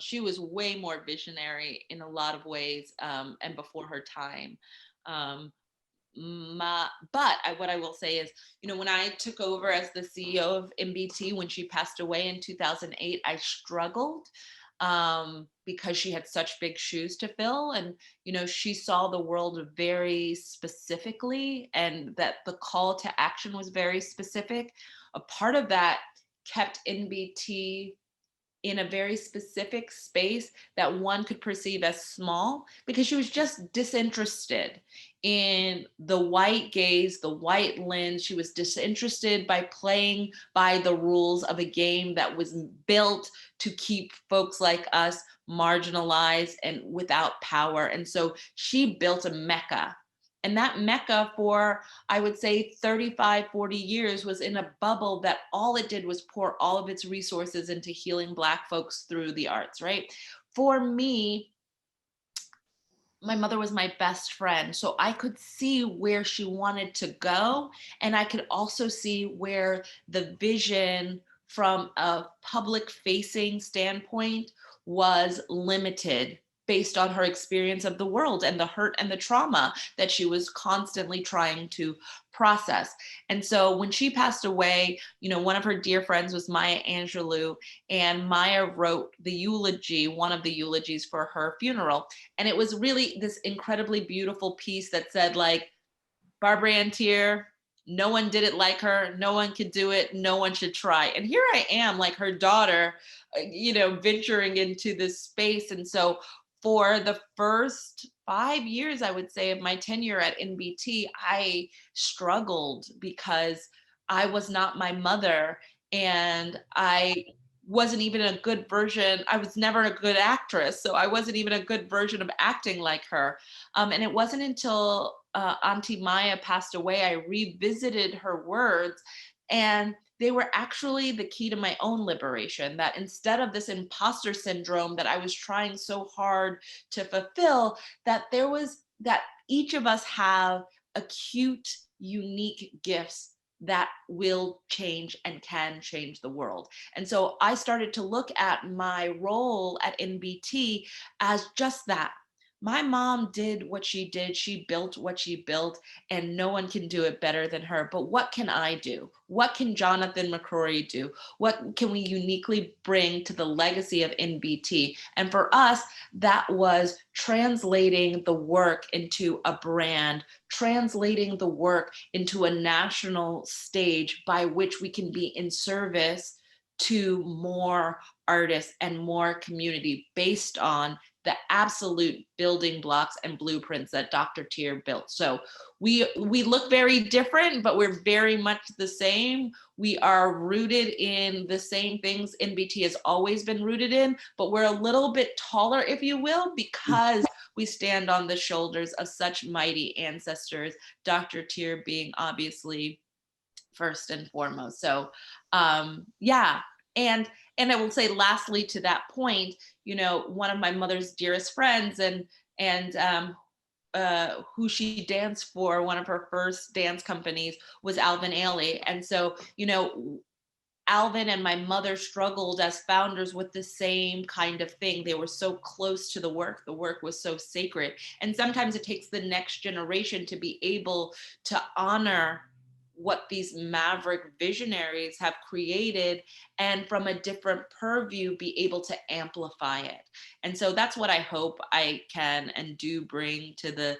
She was way more visionary in a lot of ways, and before her time. What I will say is, when I took over as the CEO of NBT, when she passed away in 2008, I struggled because she had such big shoes to fill. And, she saw the world very specifically, and that the call to action was very specific. A part of that kept NBT in a very specific space that one could perceive as small, because she was just disinterested in the white gaze, the white lens. She was disinterested by playing by the rules of a game that was built to keep folks like us marginalized and without power. And so she built a mecca. And that mecca for, I would say, 35, 40 years was in a bubble that all it did was pour all of its resources into healing Black folks through the arts, right? For me, my mother was my best friend, so I could see where she wanted to go. And I could also see where the vision from a public facing standpoint was limited based on her experience of the world and the hurt and the trauma that she was constantly trying to process. And so when she passed away, one of her dear friends was Maya Angelou, and Maya wrote the eulogy, one of the eulogies for her funeral. And it was really this incredibly beautiful piece that said, like, Barbara Ann Teer, no one did it like her, no one could do it, no one should try. And here I am, like her daughter, venturing into this space. And so for the first 5 years, I would say, of my tenure at NBT, I struggled because I was not my mother, and I wasn't even a good version. I was never a good actress, so I wasn't even a good version of acting like her. And it wasn't until Auntie Maya passed away, I revisited her words, and they were actually the key to my own liberation. That instead of this imposter syndrome that I was trying so hard to fulfill, that each of us have acute, unique gifts that will change and can change the world. And so I started to look at my role at NBT as just that, my mom did what she did. She built what she built, and no one can do it better than her. But what can I do? What can Jonathan McCrory do? What can we uniquely bring to the legacy of NBT? And for us, that was translating the work into a brand, translating the work into a national stage by which we can be in service to more artists and more community based on the absolute building blocks and blueprints that Dr. Teer built. So we look very different, but we're very much the same. We are rooted in the same things NBT has always been rooted in, but we're a little bit taller, if you will, because we stand on the shoulders of such mighty ancestors, Dr. Teer being obviously first and foremost. So yeah, and I will say lastly to that point, you know, one of my mother's dearest friends and who she danced for, one of her first dance companies was Alvin Ailey. And so, you know, Alvin and my mother struggled as founders with the same kind of thing. They were so close to the work. The work was so sacred. And sometimes it takes the next generation to be able to honor what these maverick visionaries have created, and from a different purview be able to amplify it. And so that's what I hope I can and do bring to the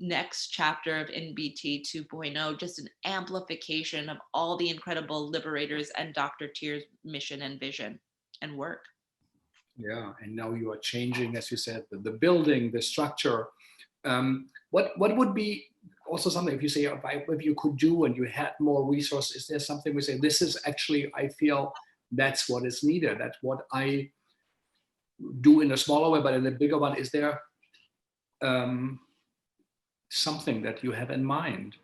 next chapter of NBT 2.0, just an amplification of all the incredible liberators and Dr. Teer's mission and vision and work. Yeah, and now you are changing, as you said, the building, the structure. What would be also something, if you say, if you could do and you had more resources, is there something we say, this is actually, I feel that's what is needed. That's what I do in a smaller way, but in a bigger one, is there something that you have in mind?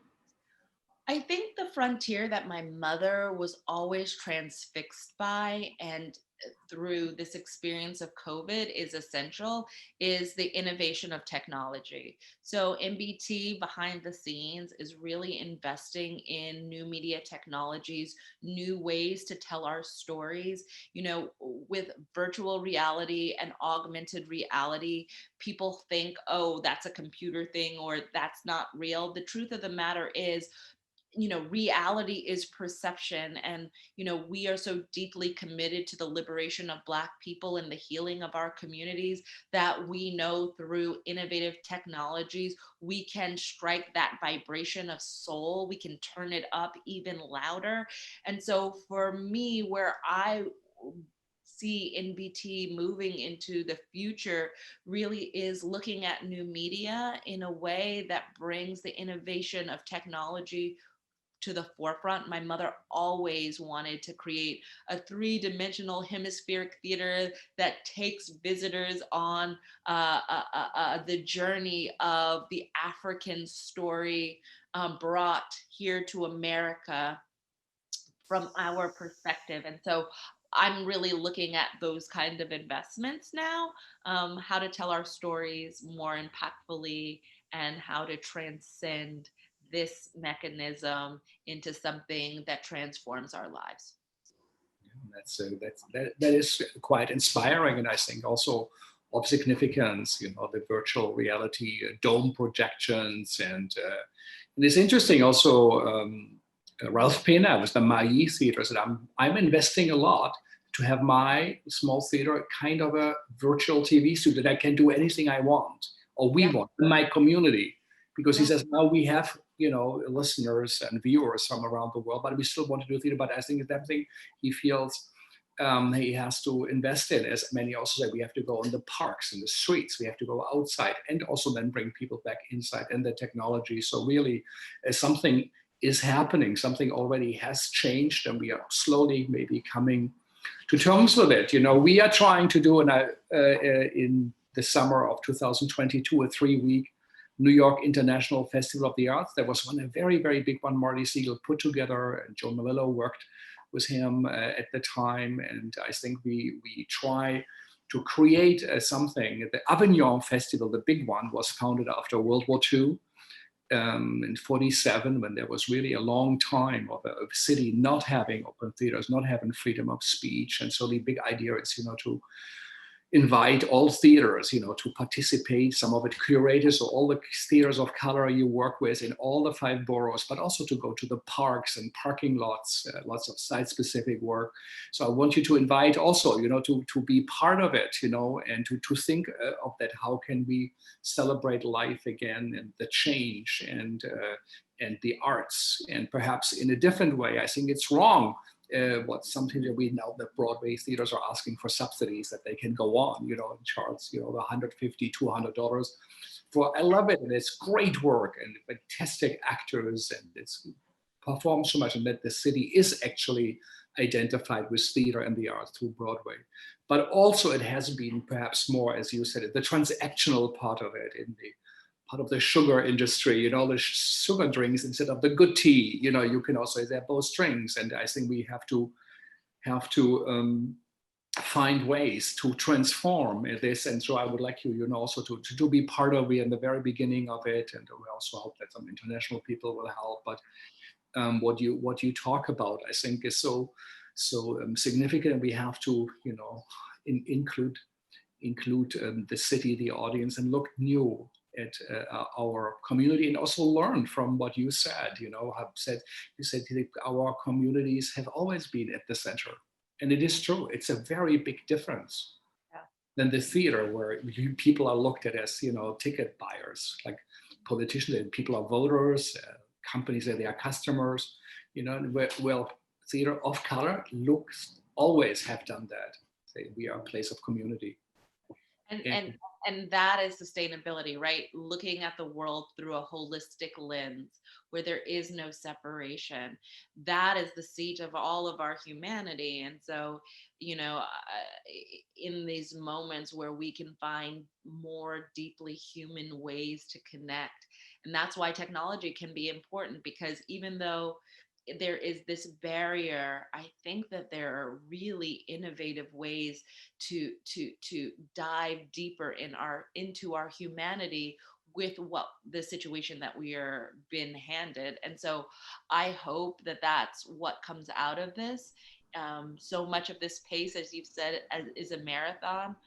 I think the frontier that my mother was always transfixed by, and through this experience of COVID is essential, is the innovation of technology. So NBT behind the scenes is really investing in new media technologies, new ways to tell our stories. You know, with virtual reality and augmented reality, people think, oh, that's a computer thing or that's not real. The truth of the matter is, you know, reality is perception. And, you know, we are so deeply committed to the liberation of Black people and the healing of our communities that we know through innovative technologies, we can strike that vibration of soul. We can turn it up even louder. And so for me, where I see NBT moving into the future really is looking at new media in a way that brings the innovation of technology to the forefront. My mother always wanted to create a three-dimensional hemispheric theater that takes visitors on the journey of the African story brought here to America from our perspective. And so I'm really looking at those kind of investments now, how to tell our stories more impactfully and how to transcend this mechanism into something that transforms our lives. That is quite inspiring, and I think also of significance. You know, the virtual reality dome projections, and it's interesting also. Ralph Pena with the Mailly Theater said, I'm investing a lot to have my small theater kind of a virtual TV studio that I can do anything I want or we want in my community. Because he says, now we have, you know, listeners and viewers from around the world, but we still want to do theater. But I think that thing he feels he has to invest in, as many also say, we have to go in the parks, in the streets, we have to go outside, and also then bring people back inside and the technology. So really something is happening, something already has changed, and we are slowly maybe coming to terms with it. You know, we are trying to do in the summer of 2022 a 3-week New York International Festival of the Arts. There was a very, very big one Marty Segal put together, and Joe Melillo worked with him at the time. And I think we try to create something. The Avignon Festival, the big one, was founded after World War II. In 47, when there was really a long time of a city not having open theaters, not having freedom of speech. And so the big idea is, you know, to invite all theaters, to participate, some of it curators, or all the theaters of color you work with in all the 5 boroughs, but also to go to the parks and parking lots, lots of site-specific work. So I want you to invite also, to be part of it, and to think of that. How can we celebrate life again, and the change, and the arts, and perhaps in a different way? I think it's wrong. Something that we know that Broadway theaters are asking for subsidies that they can go on, and charge, the $150, $200 for. I love it, and it's great work, and fantastic actors, and it's performed so much, and that the city is actually identified with theater and the arts through Broadway. But also it has been perhaps more, as you said, the transactional part of it, in the part of the sugar industry, the sugar drinks instead of the good tea. You can also, they're both drinks, and I think we have to find ways to transform this. And so I would like you, also to be part of it in the very beginning of it, and we also hope that some international people will help. But what you talk about, I think, is so significant. We have to, include the city, the audience, and look new at our community, and also learn from what you said. You said our communities have always been at the center, and it is true. It's a very big difference than the theater, where people are looked at as ticket buyers, like politicians, and people are voters, companies are their customers. Well, theater of color always have done that. Say we are a place of community. And that is sustainability, right? Looking at the world through a holistic lens where there is no separation. That is the seat of all of our humanity. And so, in these moments where we can find more deeply human ways to connect, and that's why technology can be important, because even though there is this barrier, I think that there are really innovative ways to dive deeper into our humanity with what the situation that we are been handed. And so I hope that that's what comes out of this. So much of this pace, as you've said, is a marathon.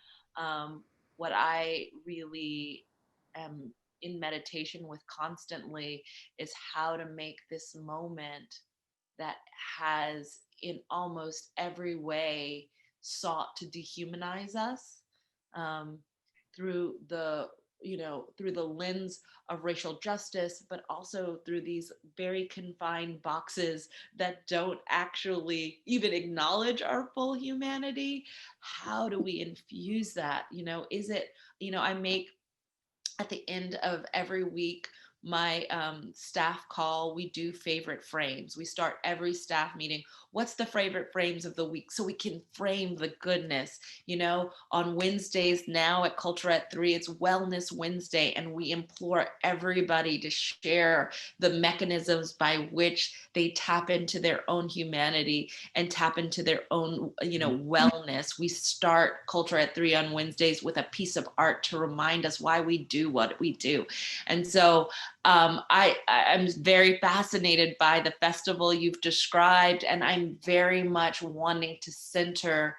What I really am in meditation with constantly is how to make this moment that has in almost every way sought to dehumanize us, through the lens of racial justice, but also through these very confined boxes that don't actually even acknowledge our full humanity. How do we infuse that? Is it, I make, at the end of every week, my staff call, we do favorite frames. We start every staff meeting. What's the favorite frames of the week? So we can frame the goodness. On Wednesdays now at Culture at 3, it's Wellness Wednesday, and we implore everybody to share the mechanisms by which they tap into their own humanity and tap into their own, wellness. We start Culture at 3 on Wednesdays with a piece of art to remind us why we do what we do. And so I'm very fascinated by the festival you've described, and I'm very much wanting to center,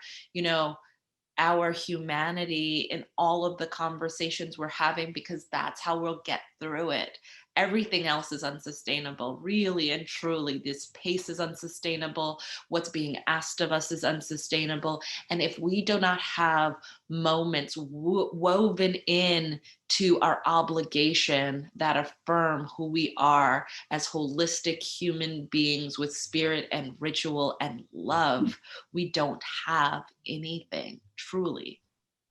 our humanity in all of the conversations we're having, because that's how we'll get through it. Everything else is unsustainable, really and truly. This pace is unsustainable. What's being asked of us is unsustainable. And if we do not have moments woven in to our obligation that affirm who we are as holistic human beings with spirit and ritual and love, we don't have anything, truly.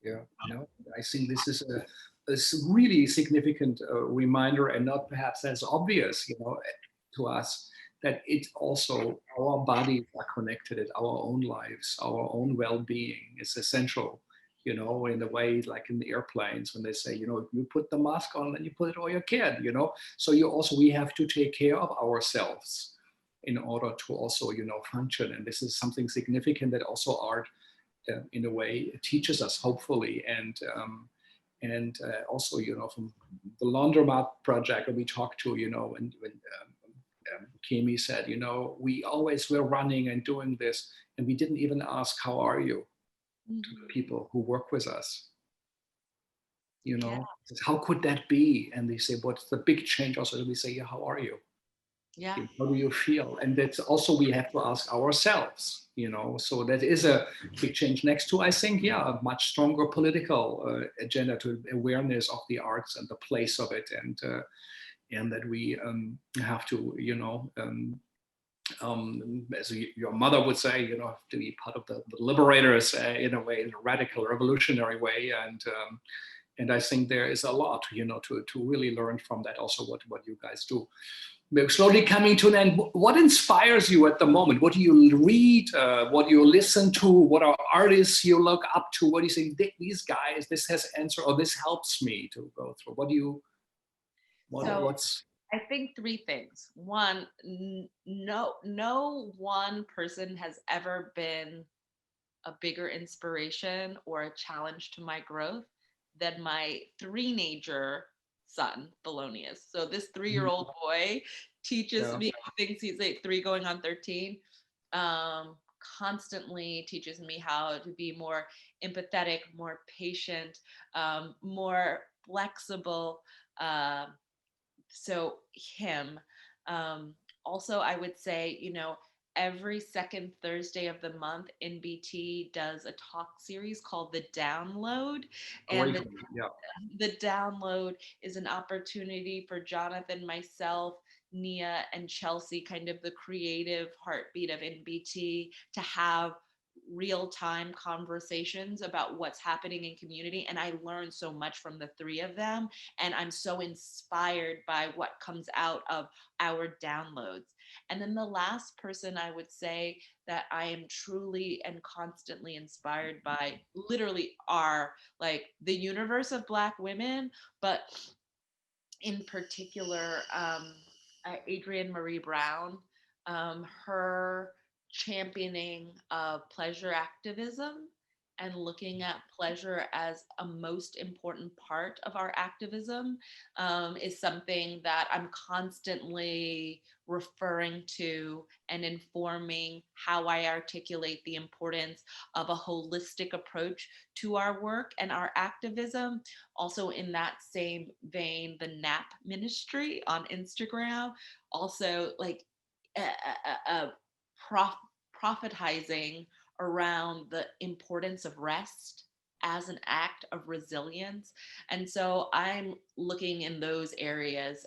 Yeah, I think this is a really significant reminder, and not perhaps as obvious, to us, that it's also our bodies are connected in our own lives, our own well-being is essential, in a way, like in the airplanes when they say, you put the mask on and you put it on your kid, So we have to take care of ourselves in order to also, function. And this is something significant that also art, in a way, teaches us, hopefully. And also, from the Laundromat project that we talked to, when Kimi said, we always were running and doing this, and we didn't even ask, how are you? to the people who work with us. You Yeah. know, how could that be? And they say, what's the big change? Also, we say, yeah, how are you? Yeah. How do you feel? And that's also we have to ask ourselves, you know. So that is a big change next to, I think, yeah, a much stronger political agenda to awareness of the arts and the place of it, and that we have to, you know, as your mother would say, you know, have to be part of the liberators in a way, in a radical, revolutionary way, and I think there is a lot, you know, to really learn from that. Also, what you guys do. We're slowly coming to an end. What inspires you at the moment? What do you read? What do you listen to? What are artists you look up to? What do you say, these guys, this has answered, or this helps me to go through? What do you, what's? I think three things. One, no one person has ever been a bigger inspiration or a challenge to my growth than my three-nager son, Thelonious. So this 3-year-old boy teaches me, thinks he's like 3 going on 13, constantly teaches me how to be more empathetic, more patient, more flexible. So him. Also, I would say, you know, every second Thursday of the month, NBT does a talk series called The Download. And the Download is an opportunity for Jonathan, myself, Nia, and Chelsea, kind of the creative heartbeat of NBT, to have real-time conversations about what's happening in community. And I learned so much from the 3 of them. And I'm so inspired by what comes out of our downloads. And then the last person I would say that I am truly and constantly inspired by literally are like the universe of Black women, but in particular, Adrienne Marie Brown, her championing of pleasure activism and looking at pleasure as a most important part of our activism is something that I'm constantly referring to and informing how I articulate the importance of a holistic approach to our work and our activism. Also, in that same vein, the NAP ministry on Instagram, also like prophetizing around the importance of rest as an act of resilience. And so I'm looking in those areas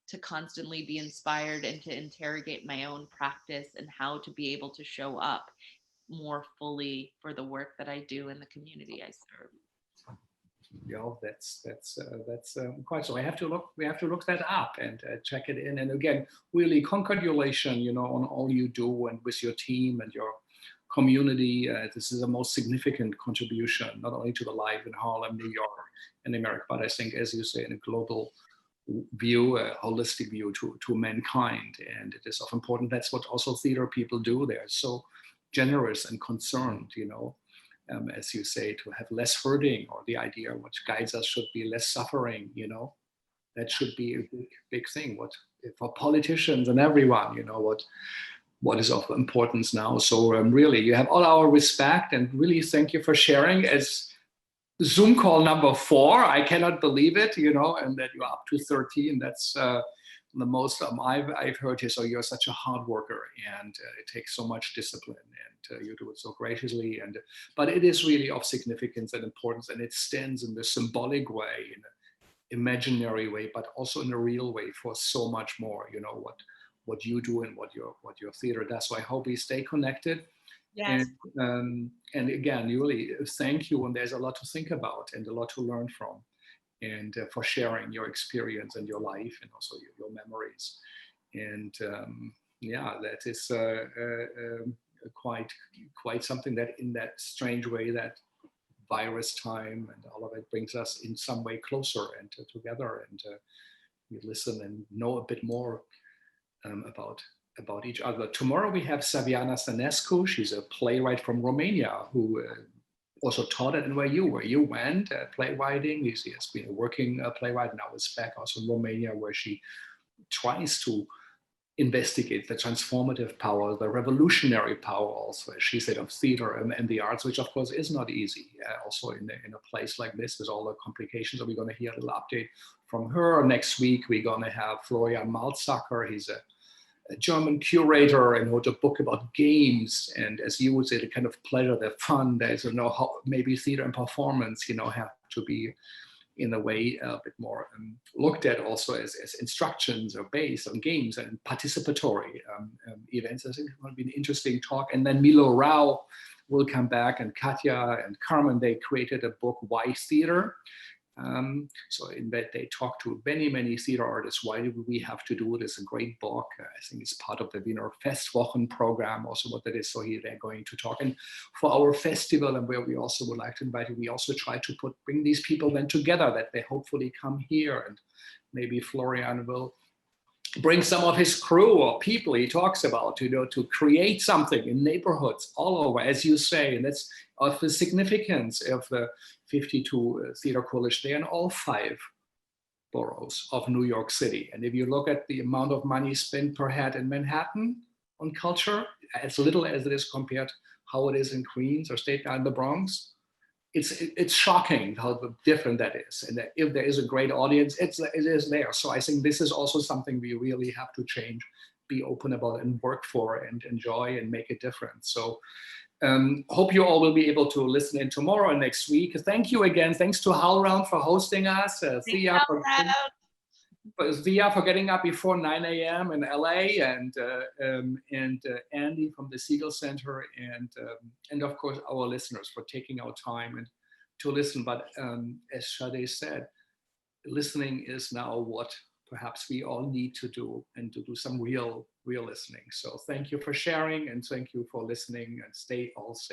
to constantly be inspired and to interrogate my own practice and how to be able to show up more fully for the work that I do in the community I serve. Yeah, that's quite so. We have to look that up and check it in. And again, really congratulations, you know, on all you do and with your team and your community. This is the most significant contribution, not only to the life in Harlem, New York, and America, but I think, as you say, in a global view, a holistic view to mankind. And it is of important. That's what also theater people do. They're so generous and concerned, you know. As you say, to have less hurting, or the idea which guides us should be less suffering, you know, that should be a big thing. What for politicians and everyone, you know, what is of importance now. So really, you have all our respect, and really thank you for sharing. As Zoom call number 4, I cannot believe it, you know, and that you're up to 13. That's the most I've heard here. So you're such a hard worker, and it takes so much discipline, and you do it so graciously. And but it is really of significance and importance, and it stands in the symbolic way, in an imaginary way, but also in a real way for so much more. You know what you do and what your theater does. So I hope we stay connected. Yes. And again, really thank you. And there's a lot to think about and a lot to learn from. And for sharing your experience and your life, and also your memories. And yeah, that is quite something that, in that strange way, that virus time and all of it brings us in some way closer and together, and we listen and know a bit more about each other. Tomorrow we have Saviana Stănescu. She's a playwright from Romania who also taught at NYU, where you went playwriting. She has been a working playwright, now is back also in Romania, where she tries to investigate the transformative power, the revolutionary power also, as she said, of theater and the arts, which of course is not easy, also in a place like this with all the complications. So we're going to hear a little update from her. Next week, we're going to have Florian Malzacker. He's a German curator and wrote a book about games. And as you would say, the kind of pleasure, the fun, there's, how maybe theater and performance, have to be in a way a bit more looked at also as instructions or based on games and participatory events. I think it's going to be an interesting talk. And then Milo Rao will come back, and Katya and Carmen, they created a book, Why Theater? So in that they talk to many, many theater artists. Why do we have to do it? It's a great book. I think it's part of the Wiener Festwochen program, also what that is. So here they're going to talk. And for our festival, and where we also would like to invite you, we also try to bring these people then together, that they hopefully come here, and maybe Florian will bring some of his crew or people he talks about, to create something in neighborhoods all over, as you say. And that's of the significance of the 52 theater coalition. They're in all 5 boroughs of New York City. And if you look at the amount of money spent per head in Manhattan on culture, as little as it is compared how it is in Queens or Staten Island, the Bronx, it's shocking how different that is. And that if there is a great audience, it is there. So I think this is also something we really have to change, be open about, and work for, and enjoy, and make a difference. So hope you all will be able to listen in tomorrow and next week. Thank you again. Thanks to HowlRound for hosting us. Thea for getting up before 9 a.m. in LA, and Andy from the Segal Center, and of course our listeners for taking our time and to listen. But as Sade said, listening is now what perhaps we all need to do, and to do some real listening. So thank you for sharing, and thank you for listening, and stay all safe.